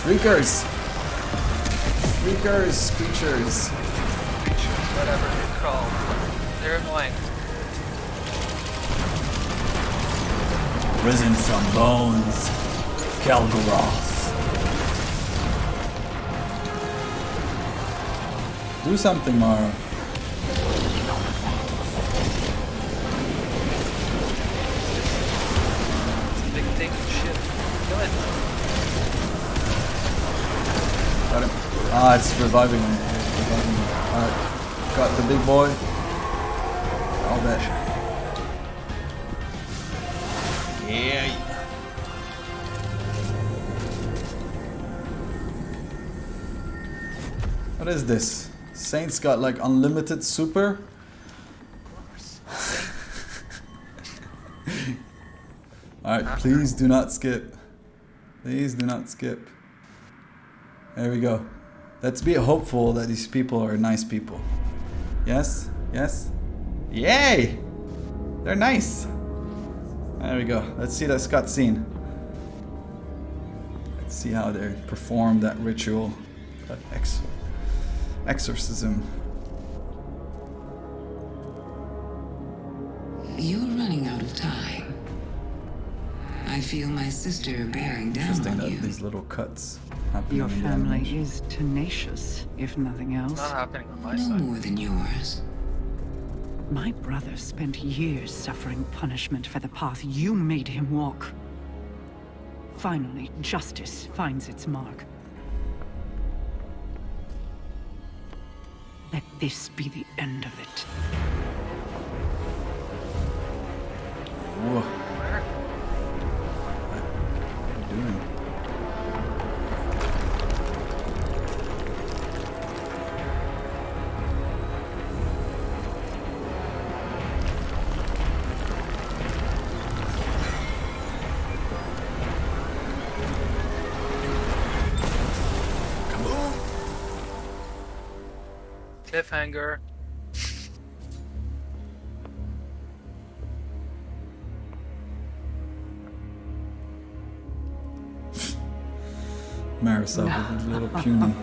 Shriekers! Shriekers, creatures. Whatever they're called. They're annoying. Risen from bones, Kelgaroth. Do something, Mara. Big thing, shit. Kill it. Got him. Ah, it's reviving me. It's reviving me. Alright. Got the big boy. All that. Yeah. What is this? Saint's got like unlimited super? Alright, please do not skip. Please do not skip. There we go. Let's be hopeful that these people are nice people. Yes? Yes? Yay! They're nice. There we go. Let's see that cutscene. Let's see how they perform that ritual. That exorcism. You're running out of time. I feel my sister bearing down Interesting on that you. these little cuts happen. Your in the family animation. is tenacious, if nothing It's else. not happening on my No side. more than yours. My brother spent years suffering punishment for the path you made him walk. Finally, justice finds its mark. Let this be the end of it. Whoa. What are you doing? Cliffhanger. Marisol with his little puny.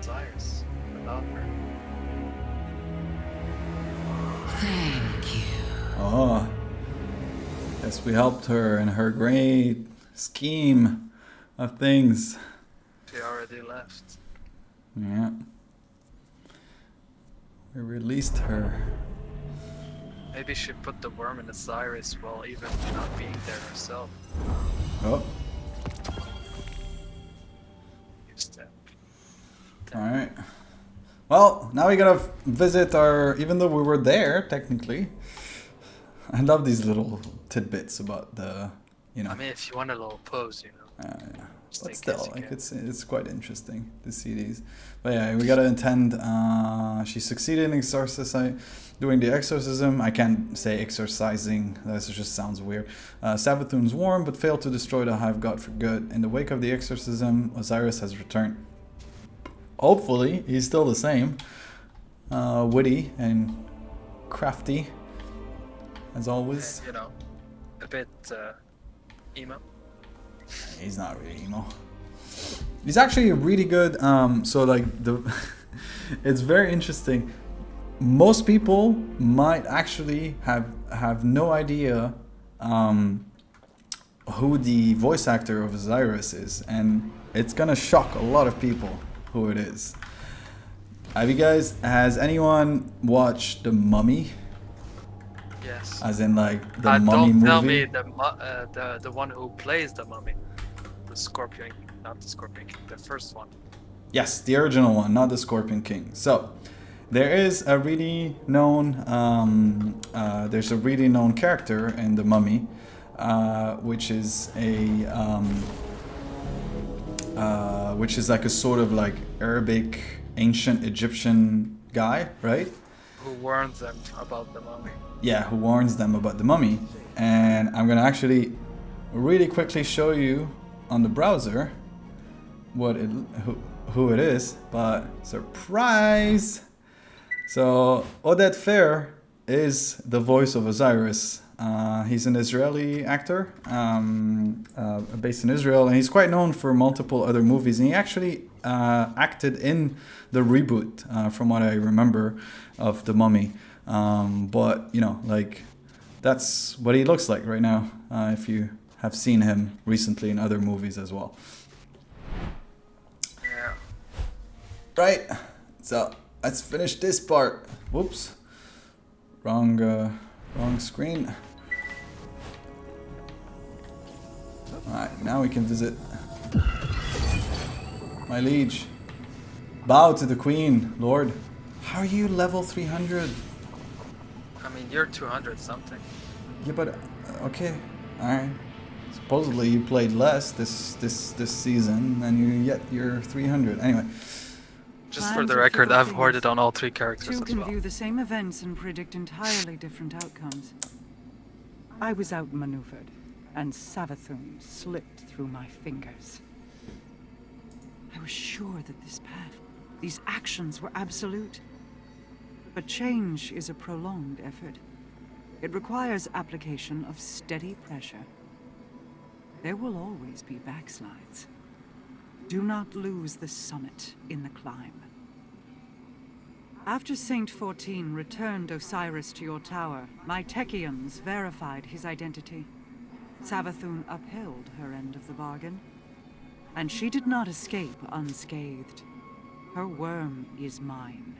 Desires. Without her. Thank you. Oh. Yes, we helped her in her great scheme of things. She already left. Yeah. We released her. Maybe she put the worm in Osiris while even not being there herself. Oh, You step. alright. Well, now we gotta visit our... Even though we were there, technically. I love these little tidbits about the... You know... I mean, if you want a little pose, you know. yeah. Just But in still, case you like can. it's quite interesting to see these. But yeah, we gotta attend. She succeeded in doing the exorcism. I can't say exorcising. That just sounds weird. Savathun's warm, but failed to destroy the Hive God for good. In the wake of the exorcism, Osiris has returned. Hopefully, he's still the same, witty and crafty as always. You know, a bit emo. He's not really emo. He's actually really good. So like it's very interesting. Most people might actually have no idea who the voice actor of Osiris is, and it's gonna shock a lot of people who it is. Has anyone watched The Mummy? Yes. As in like the Mummy don't tell movie? me the one who plays the mummy, the Scorpion, not the Scorpion King, the first one. Yes, the original one, not the Scorpion King. So, there is a really known, there's a really known character in The Mummy, which is like a sort of like Arabic, ancient Egyptian guy, right? Who warns them about the mummy? Yeah, who warns them about the mummy. And I'm gonna actually really quickly show you on the browser who it is, but surprise! So Oded Fair is the voice of Osiris. He's an Israeli actor based in Israel, and he's quite known for multiple other movies. And he actually acted in the reboot, from what I remember, of The Mummy. But, you know, like, that's what he looks like right now, if you have seen him recently in other movies as well. Right. So let's finish this part. Whoops. Wrong screen. Alright, now we can visit my liege. Bow to the queen, lord. How are you level 300? I mean, you're 200 something. Yeah, but okay, all right. Supposedly you played less this season, and you're 300. Anyway, Just for Plans the are record, fickle I've things. hoarded on all 3 characters Two as can well. view the same events and predict entirely different outcomes. I was outmaneuvered, and Savathun slipped through my fingers. I was sure that this path, these actions were absolute. But change is a prolonged effort. It requires application of steady pressure. There will always be backslides. Do not lose the summit in the climb. After Saint 14 returned Osiris to your tower, my Techians verified his identity. Savathun upheld her end of the bargain. And she did not escape unscathed. Her worm is mine.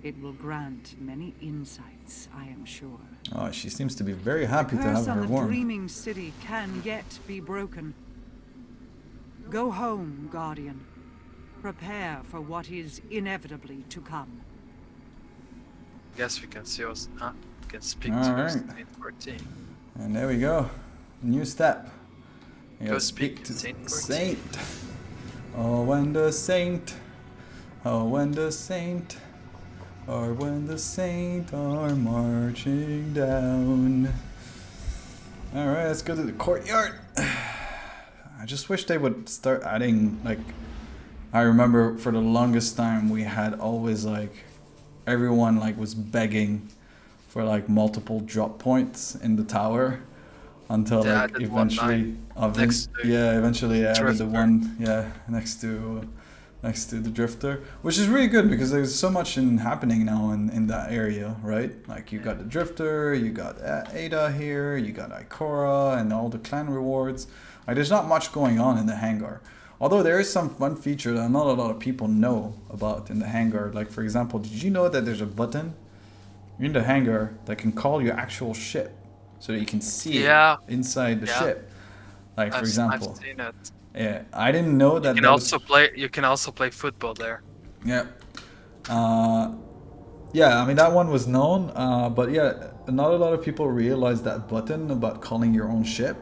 It will grant many insights, I am sure. oh, she seems to be very happy to The have curse on her the worm. dreaming city can yet be broken. Go home, Guardian. Prepare for what is inevitably to come. Guess we can see us. We can speak All to right. us in 14. And there we go. New step. You Go gotta speak to Saint 14. Saint. Oh, when the saint. Oh, when the saint. Or when the saint are marching down. Alright, let's go to the courtyard. I just wish they would start adding, like, I remember for the longest time we had always, like, everyone, like, was begging for, like, multiple drop points in the tower. Until, They like, added one eventually, next to eventually they added the Drifter. one, next to the drifter, which is really good because there's so much happening now in that area, right? Like you got the drifter, you got Ada here, you got Ikora, and all the clan rewards. Like there's not much going on in the hangar. Although there is some fun feature that not a lot of people know about in the hangar. Like for example, did you know that there's a button in the hangar that can call your actual ship, so that you can see Yeah. it inside the Yeah. ship? Like for example. I've seen it. Yeah, I didn't know that. You can that also was, play. You can also play football there. yeah. Yeah, I mean that one was known, but yeah, not a lot of people realize that button about calling your own ship,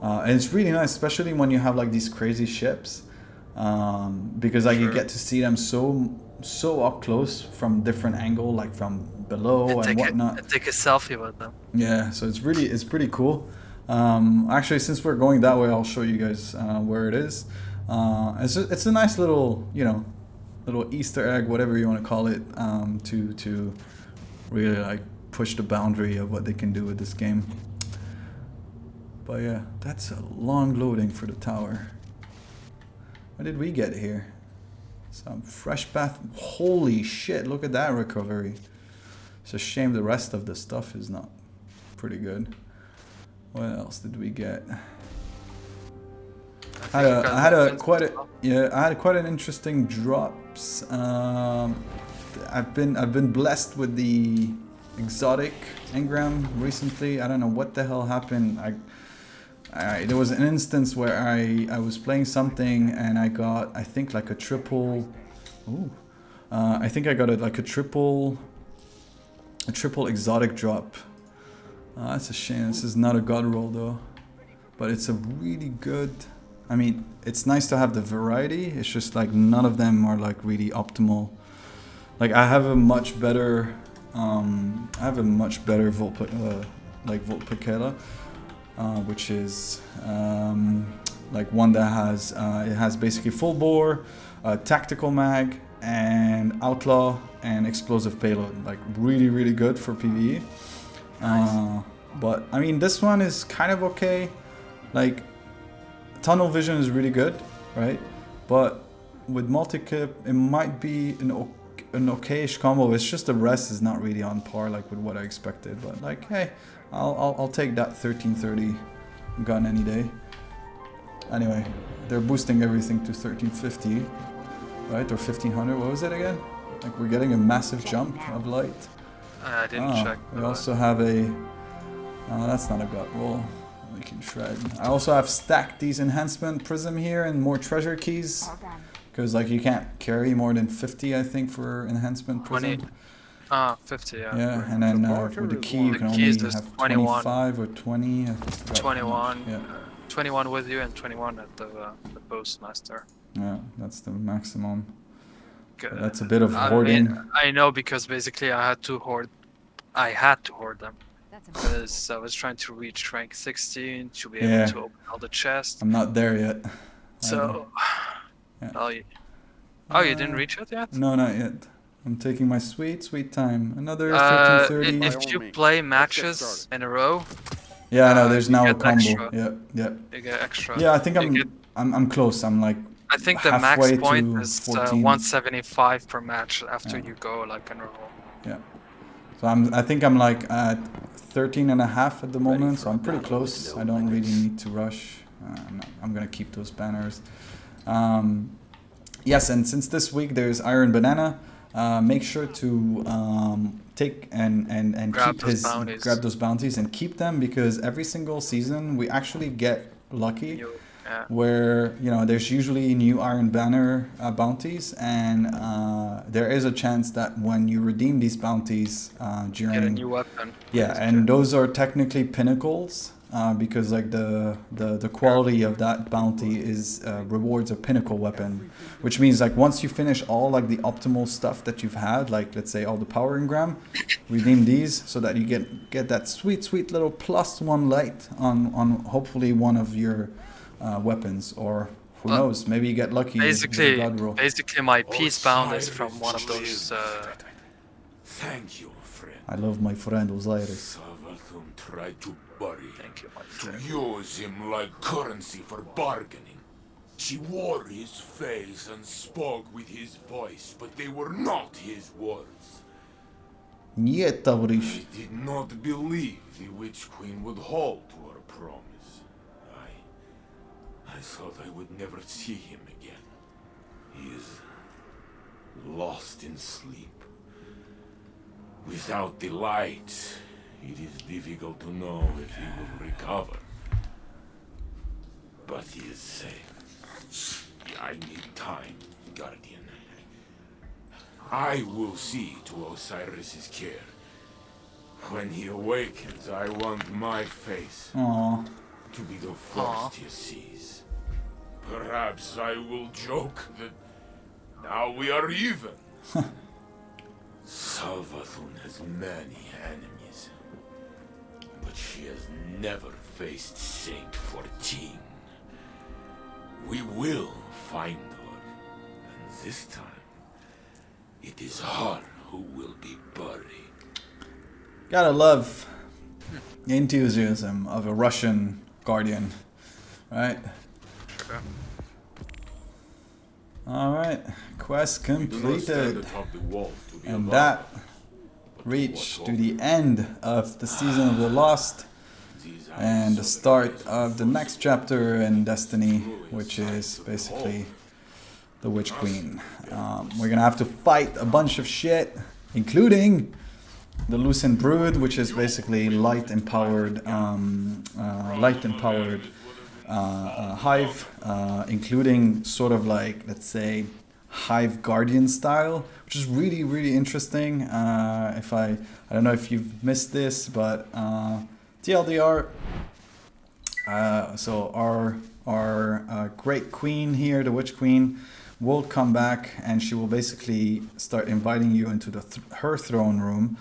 and it's really nice, especially when you have like these crazy ships, because like you get to see them so up close from different angle, like from below and whatnot. And take a selfie with them. Yeah, so it's pretty cool. Actually, since we're going that way, I'll show you guys where it is. It's a nice little, little Easter egg, whatever you want to call it, to really like push the boundary of what they can do with this game. But yeah, that's a long loading for the tower. What did we get here? Some fresh bath. Holy shit, look at that recovery. It's a shame the rest of the stuff is not pretty good. What else did we get? I had quite an interesting drops. I've been blessed with the exotic engram recently. I don't know what the hell happened. There was an instance where I was playing something and I got, I think, like a triple. I think I got a triple exotic drop. That's a shame. This is not a god roll though, but it's a really good. I mean, it's nice to have the variety. It's just like none of them are like really optimal. Like I have a much better, Volpakela, which is like one that has it has basically full bore, tactical mag, and outlaw and explosive payload. Like really good for PvE. But I mean, this one is kind of okay. Like tunnel vision is really good, right? But with multi-clip, it might be an okayish combo. It's just the rest is not really on par, like with what I expected. But like, hey, I'll take that 1330 gun any day. Anyway, they're boosting everything to 1350. right? Or 1500. What was it again? Like we're getting a massive jump of light. I didn't check. We also have a. That's not a gut roll. We can shred. I also have stacked these enhancement prism here and more treasure keys. Because like you can't carry more than 50, I think, for enhancement prism. 50, yeah. Yeah, and then with the key you can only have 25 or 20. 21. Yeah. 21 with you and 21 at the postmaster. Yeah, that's the maximum. Good. That's a bit of hoarding. I know, because basically I had to hoard them. Because I was trying to reach rank 16 to be able to open all the chests. I'm not there yet. So, Yeah. you didn't reach it yet? No, not yet. I'm taking my sweet time. Another 1330. If you play matches in a row, yeah, no, there's now a get combo. extra. Yeah. You get extra. Yeah, I think I'm close. I'm like I think the max halfway point to is 14. 175 per match after you go like in a row. Yeah. So I think I'm like at 13 and a half at the moment, so I'm pretty close. I don't really need to rush. I'm gonna keep those banners. Yes, and since this week there's Iron Banana, make sure to take and Grab grab those bounties and keep them, because every single season we actually get lucky. Where there's usually new Iron Banner bounties, and there is a chance that when you redeem these bounties during Get a new weapon. Yeah, and those are technically pinnacles, because like the quality of that bounty is rewards a pinnacle weapon, which means like once you finish all like the optimal stuff that you've had, like let's say all the power engram, redeem these so that you get that sweet little +1 light on hopefully one of your weapons, or who knows, maybe you get lucky. Basically my peace bound is from one of those. Thank you, friend. I love my friend Osiris. Savathun tried to bury him, Thank you, my to friend. use him like currency for bargaining. She wore his face and spoke with his voice, but they were not his words. Niet, Tavrish. I did not believe the Witch Queen would hold to her promise. I thought I would never see him again. He is lost in sleep. Without the light, it is difficult to know if he will recover. But he is safe. I need time, Guardian. I will see to Osiris's care. When he awakens, I want my face to be the first he sees. Perhaps I will joke that now we are even. Savathun has many enemies, but she has never faced Saint 14. We will find her, and this time, it is her who will be buried. Gotta love the enthusiasm of a Russian guardian, right? Sure. Alright, quest completed. And And that reached to the end of the Season of the Lost and the start of the next chapter in Destiny, which is basically the Witch Queen. We're gonna have to fight a bunch of shit, including the Lucent Brood, which is basically light-empowered hive, including sort of like, let's say, hive guardian style, which is really interesting. I don't know if you've missed this, but TLDR. So our great queen here, the Witch Queen, will come back, and she will basically start inviting you into her throne room,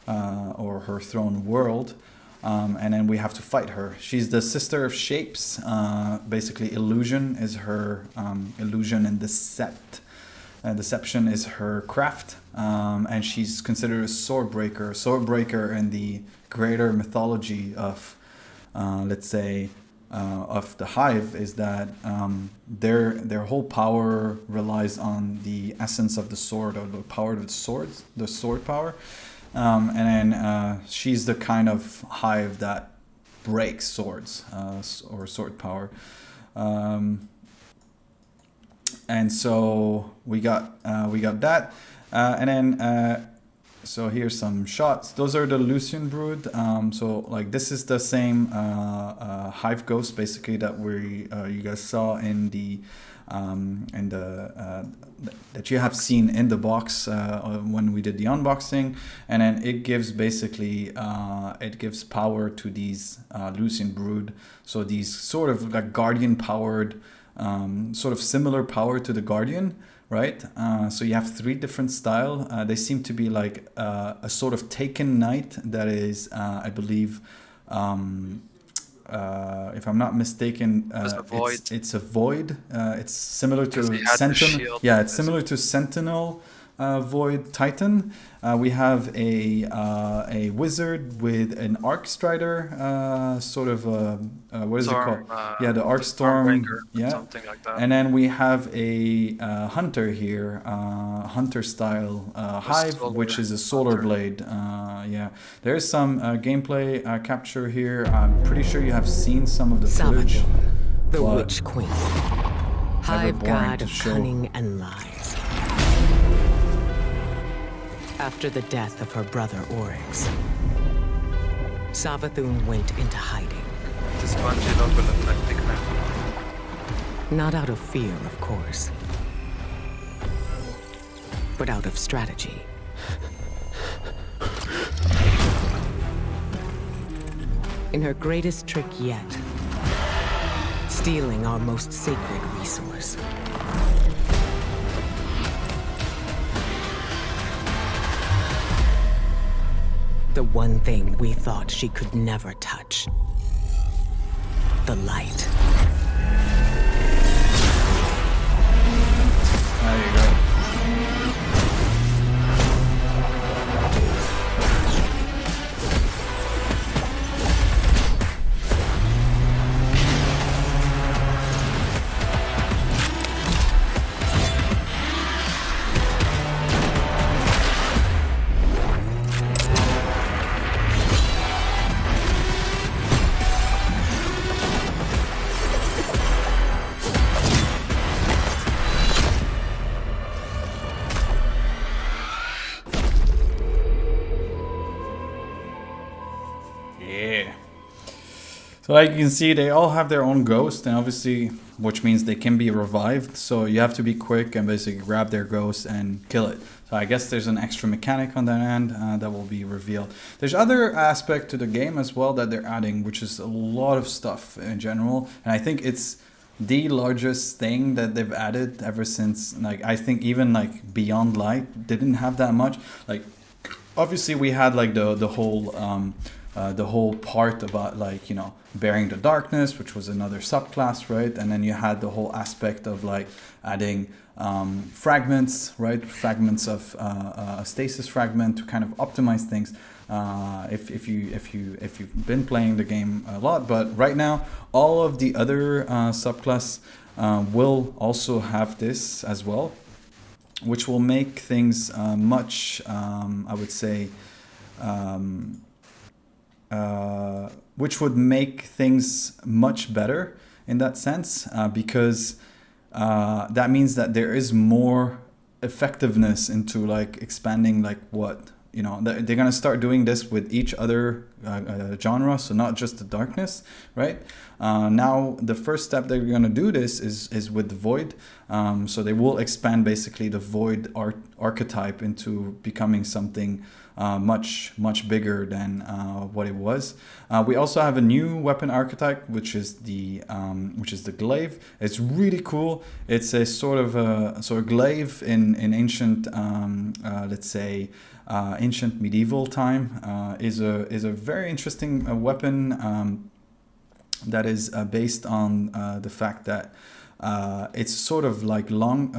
or her throne world. And then we have to fight her. She's the sister of shapes. Basically, illusion is her illusion, and deception is her craft. And she's considered a sword breaker. Sword breaker in the greater mythology of, let's say, of the Hive is that their whole power relies on the essence of the sword, or the power of the sword power. And then she's the kind of hive that breaks swords, or sword power. And so we got that, and then so here's some shots. Those are the Lucian Brood. So like this is the same hive ghost basically that we you guys saw in the that you have seen in the box when we did the unboxing, and then it gives basically it gives power to these Lucian Brood. So these sort of like guardian powered, sort of similar power to the guardian. Right, so you have 3 different style. They seem to be like a sort of Taken Knight that is, I believe, if I'm not mistaken, it's a Void. It's similar to Sentinel. Yeah, it's similar to Sentinel Void Titan. We have a wizard with an Arc Strider, sort of what is Storm, it called? Yeah, the Arc Storm. Yeah, something like that. And then we have a hunter here, hunter style hive, which is a solar blade. Yeah, there's some gameplay capture here. I'm pretty sure you have seen some of the footage. Savathun, the Witch Queen, hive god of cunning and lies. After the death of her brother Oryx, Savathun went into hiding. This bungee logo looked like Big Man. Not out of fear, of course, but out of strategy. In her greatest trick yet, stealing our most sacred resource. The one thing we thought she could never touch. The light. There you go. So like you can see, they all have their own ghost, and obviously, which means they can be revived. So you have to be quick and basically grab their ghost and kill it. So I guess there's an extra mechanic on that end that will be revealed. There's other aspect to the game as well that they're adding, which is a lot of stuff in general. And I think it's the largest thing that they've added ever since, like, I think even like Beyond Light didn't have that much. Like, obviously we had like the whole part about, like, you know, bearing the darkness, which was another subclass, right? And then you had the whole aspect of like adding fragments, right? Fragments of a stasis fragment to kind of optimize things. If you've been playing the game a lot, but right now all of the other subclass will also have this as well, which will make things much, I would say, which would make things much better in that sense, because that means that there is more effectiveness into like expanding, like, what, you know, they're gonna start doing this with each other genre, so not just the darkness, right? Now the first step they're gonna do this is with the void, so they will expand basically the void archetype into becoming something much bigger than what it was. We also have a new weapon archetype, which is the glaive. It's really cool. It's a sort of glaive in ancient, let's say, ancient medieval time. Is a very interesting weapon that is based on the fact that it's sort of like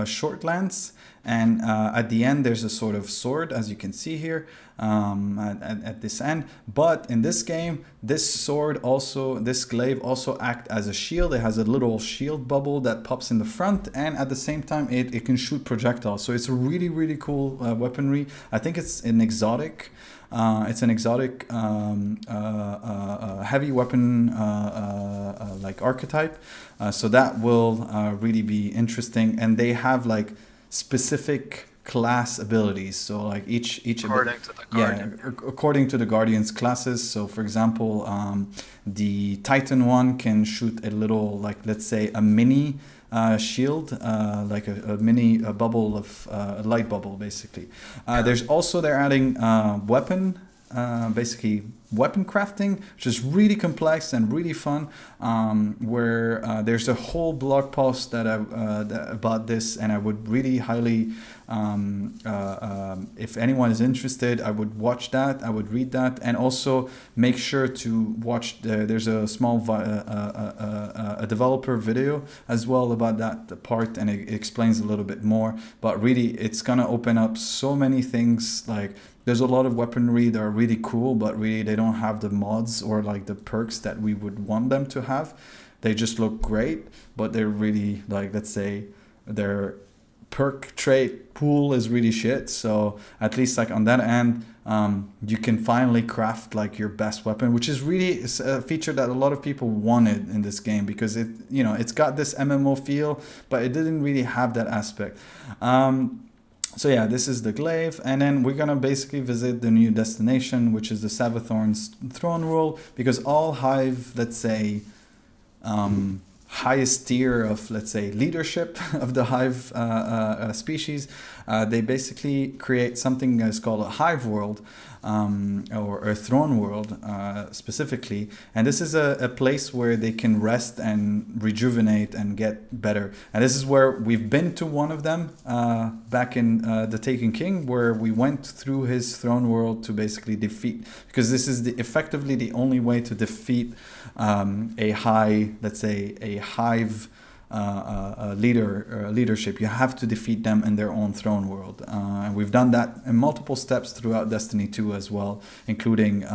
short lance, And at the end, there's a sort of sword, as you can see here, at this end. But in this game, this sword also, this glaive also act as a shield. It has a little shield bubble that pops in the front, and at the same time, it can shoot projectiles. So it's a really, really cool weaponry. I think it's an exotic. It's an exotic heavy weapon like archetype. So that will really be interesting. And they have like specific class abilities, so like each according to the Guardian. According to the Guardian's classes. So for example, the Titan one can shoot a little, like, let's say a mini shield, like a mini bubble of a light bubble basically. There's also, they're adding weapon, basically weapon crafting, which is really complex and really fun, where there's a whole blog post that about this, and I would really highly, if anyone is interested, I would watch that, I would read that, and also make sure to watch there's a small a developer video as well about that part, and it explains a little bit more. But really, it's gonna open up so many things. Like, there's a lot of weaponry that are really cool, but really they don't have the mods or like the perks that we would want them to have. They just look great, but they're really, like, let's say their perk trait pool is really shit. So at least like on that end, you can finally craft like your best weapon, which is really a feature that a lot of people wanted in this game, because it, you know, it's got this MMO feel, but it didn't really have that aspect. So yeah, this is the glaive, and then we're gonna basically visit the new destination, which is the Savathorn's throne world, because all Hive, let's say, highest tier of, let's say, leadership of the Hive species, they basically create something that's called a Hive world, or a throne world specifically. And this is a place where they can rest and rejuvenate and get better. And this is where we've been to one of them back in The Taken King, where we went through his throne world to basically defeat, because this is effectively the only way to defeat a high, let's say, a Hive leadership. You have to defeat them in their own throne world, and we've done that in multiple steps throughout Destiny 2 as well, including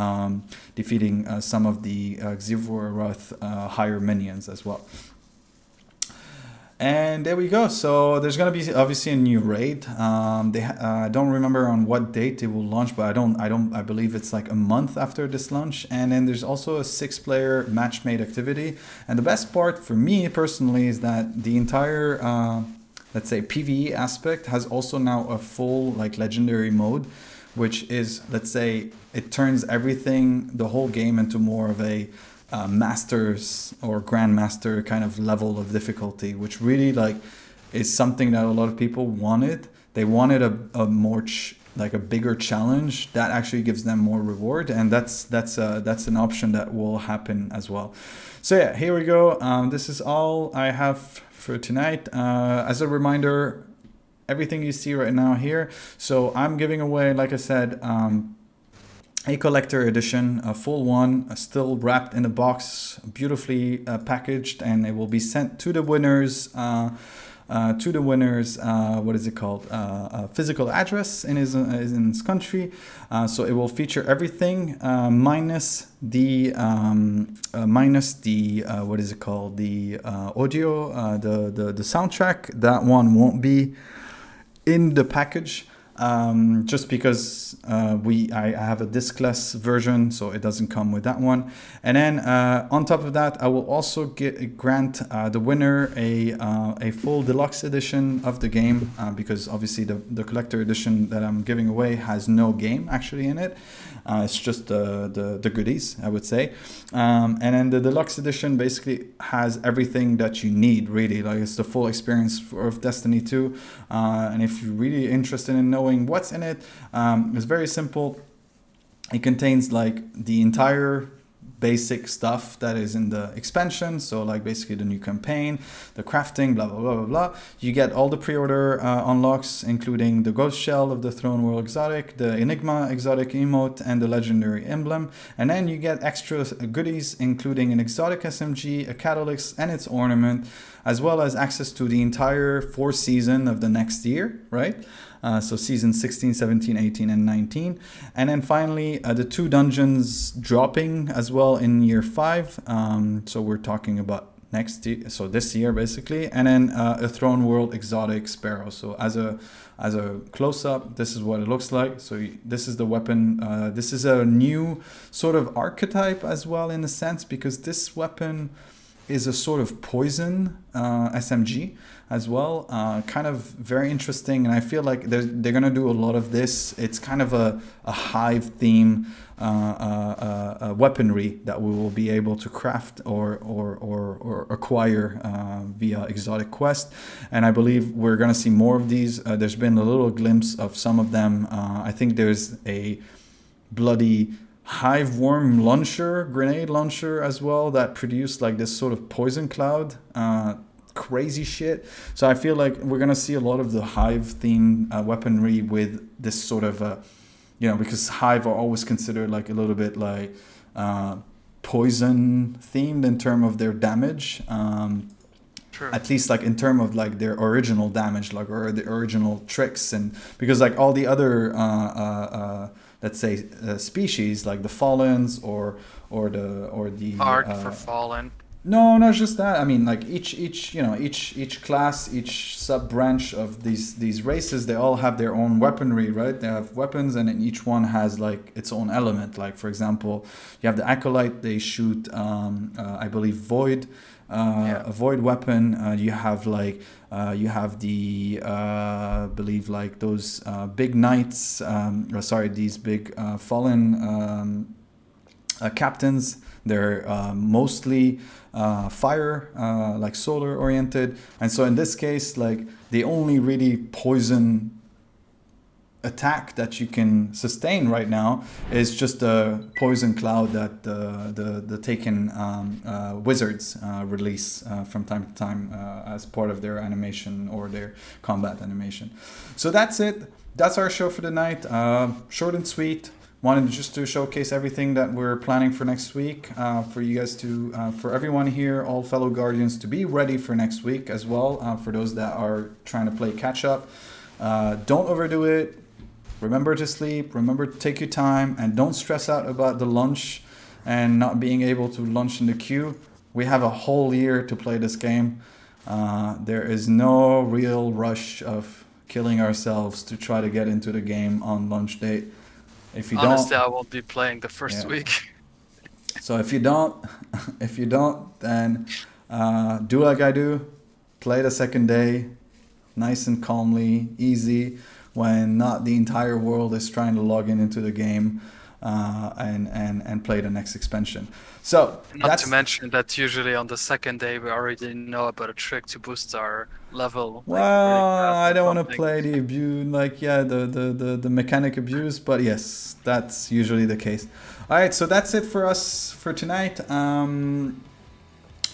defeating some of the Xivoroth higher minions as well. And there we go. So there's gonna be obviously a new raid. I don't remember on what date it will launch, but I believe it's like a month after this launch. And then there's also a 6-player match-made activity. And the best part for me personally is that the entire, let's say, PvE aspect has also now a full like legendary mode, which is, let's say, it turns everything, the whole game, into more of a masters or grandmaster kind of level of difficulty, which really like is something that a lot of people wanted. They wanted a more like a bigger challenge that actually gives them more reward, and that's an option that will happen as well. So yeah, here we go. This is all I have for tonight. As a reminder, everything you see right now here. So I'm giving away, like I said, a collector edition, a full one, still wrapped in a box, beautifully packaged, and it will be sent to the winners. What is it called? Physical address in his country. So it will feature everything minus the what is it called? The audio, the soundtrack. That one won't be in the package. Just because I have a diskless version, so it doesn't come with that one. And then on top of that, I will also grant the winner a full deluxe edition of the game, because obviously the collector edition that I'm giving away has no game actually in it. It's just the goodies, I would say. And then the deluxe edition basically has everything that you need, really. Like, it's the full experience of Destiny 2. And if you're really interested in knowing what's in it, it's very simple. It contains like the entire basic stuff that is in the expansion. So like basically the new campaign, the crafting, blah, blah, blah, blah, blah. You get all the pre-order unlocks, including the ghost shell of the Throne World exotic, the Enigma exotic emote, and the legendary emblem. And then you get extra goodies, including an exotic SMG, a catalyst, and its ornament, as well as access to the entire 4th season of the next year, right? So season 16, 17, 18, and 19. And then finally, the 2 dungeons dropping as well in year 5. So we're talking about next year, so this year basically. And then a Throne World exotic Sparrow. So as a close-up, this is what it looks like. So this is the weapon. This is a new sort of archetype as well, in a sense, because this weapon is a sort of poison SMG as well, kind of very interesting, and I feel like they're gonna do a lot of this. It's kind of a hive theme weaponry that we will be able to craft or acquire via exotic quest, and I believe we're gonna see more of these. There's been a little glimpse of some of them. I think there's a bloody hive worm launcher, grenade launcher as well, that produced like this sort of poison cloud, crazy shit. So I feel like we're gonna see a lot of the hive theme weaponry with this sort of because hive are always considered like a little bit like poison themed in terms of their damage. Sure. At least like in terms of like their original damage, like, or the original tricks, and because like all the other let's say species like the Fallens or the Art for Fallen. No, not just that. I mean, like each class, each sub branch of these races, they all have their own weaponry, right? They have weapons, and then each one has like its own element. Like for example, you have the Acolyte. They shoot, I believe, void. A void weapon. You have the believe like those big knights. These big fallen captains. They're mostly fire, like solar oriented, and so in this case, like the only really poison attack that you can sustain right now is just a poison cloud that the Taken wizards release from time to time as part of their animation or their combat animation. So that's it. That's our show for the night. Short and sweet. Wanted just to showcase everything that we're planning for next week, for you guys to, for everyone here, all fellow Guardians, to be ready for next week as well. For those that are trying to play catch up, don't overdo it. Remember to sleep, remember to take your time, and don't stress out about the lunch and not being able to lunch in the queue. We have a whole year to play this game. There is no real rush of killing ourselves to try to get into the game on launch date. If you Honestly, don't, I won't be playing the first week. So if you don't, then do like I do. Play the second day, nice and calmly, easy, when not the entire world is trying to log into the game and play the next expansion. So not to mention that usually on the second day we already know about a trick to boost our level. Well, like I don't want to play the abuse, the mechanic abuse, but yes, that's usually the case. All right, so that's it for us for tonight.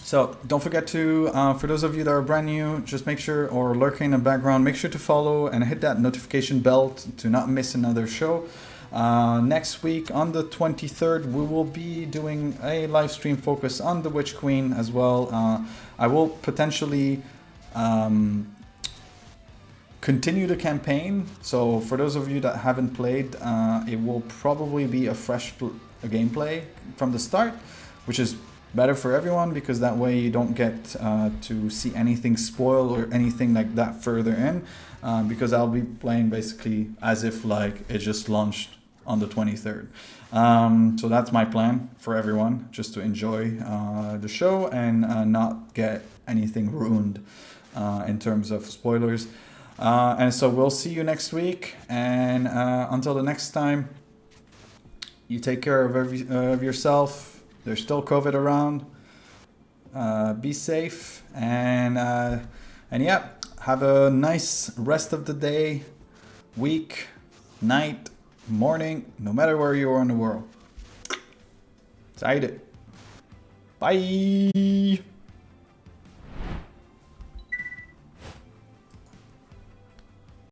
So don't forget to, for those of you that are brand new, just make sure, or lurking in the background, make sure to follow and hit that notification bell to not miss another show. Next week on the 23rd, we will be doing a live stream focus on the Witch Queen as well. I will potentially continue the campaign. So for those of you that haven't played, it will probably be a fresh gameplay from the start, which is better for everyone, because that way you don't get to see anything spoiled or anything like that further in, because I'll be playing basically as if like it just launched on the 23rd. So that's my plan for everyone, just to enjoy the show and not get anything ruined in terms of spoilers. And so we'll see you next week, and until the next time, you take care of yourself. There's still COVID around. Be safe, and yeah, have a nice rest of the day, week, night, morning, no matter where you are in the world. Tied it. Bye.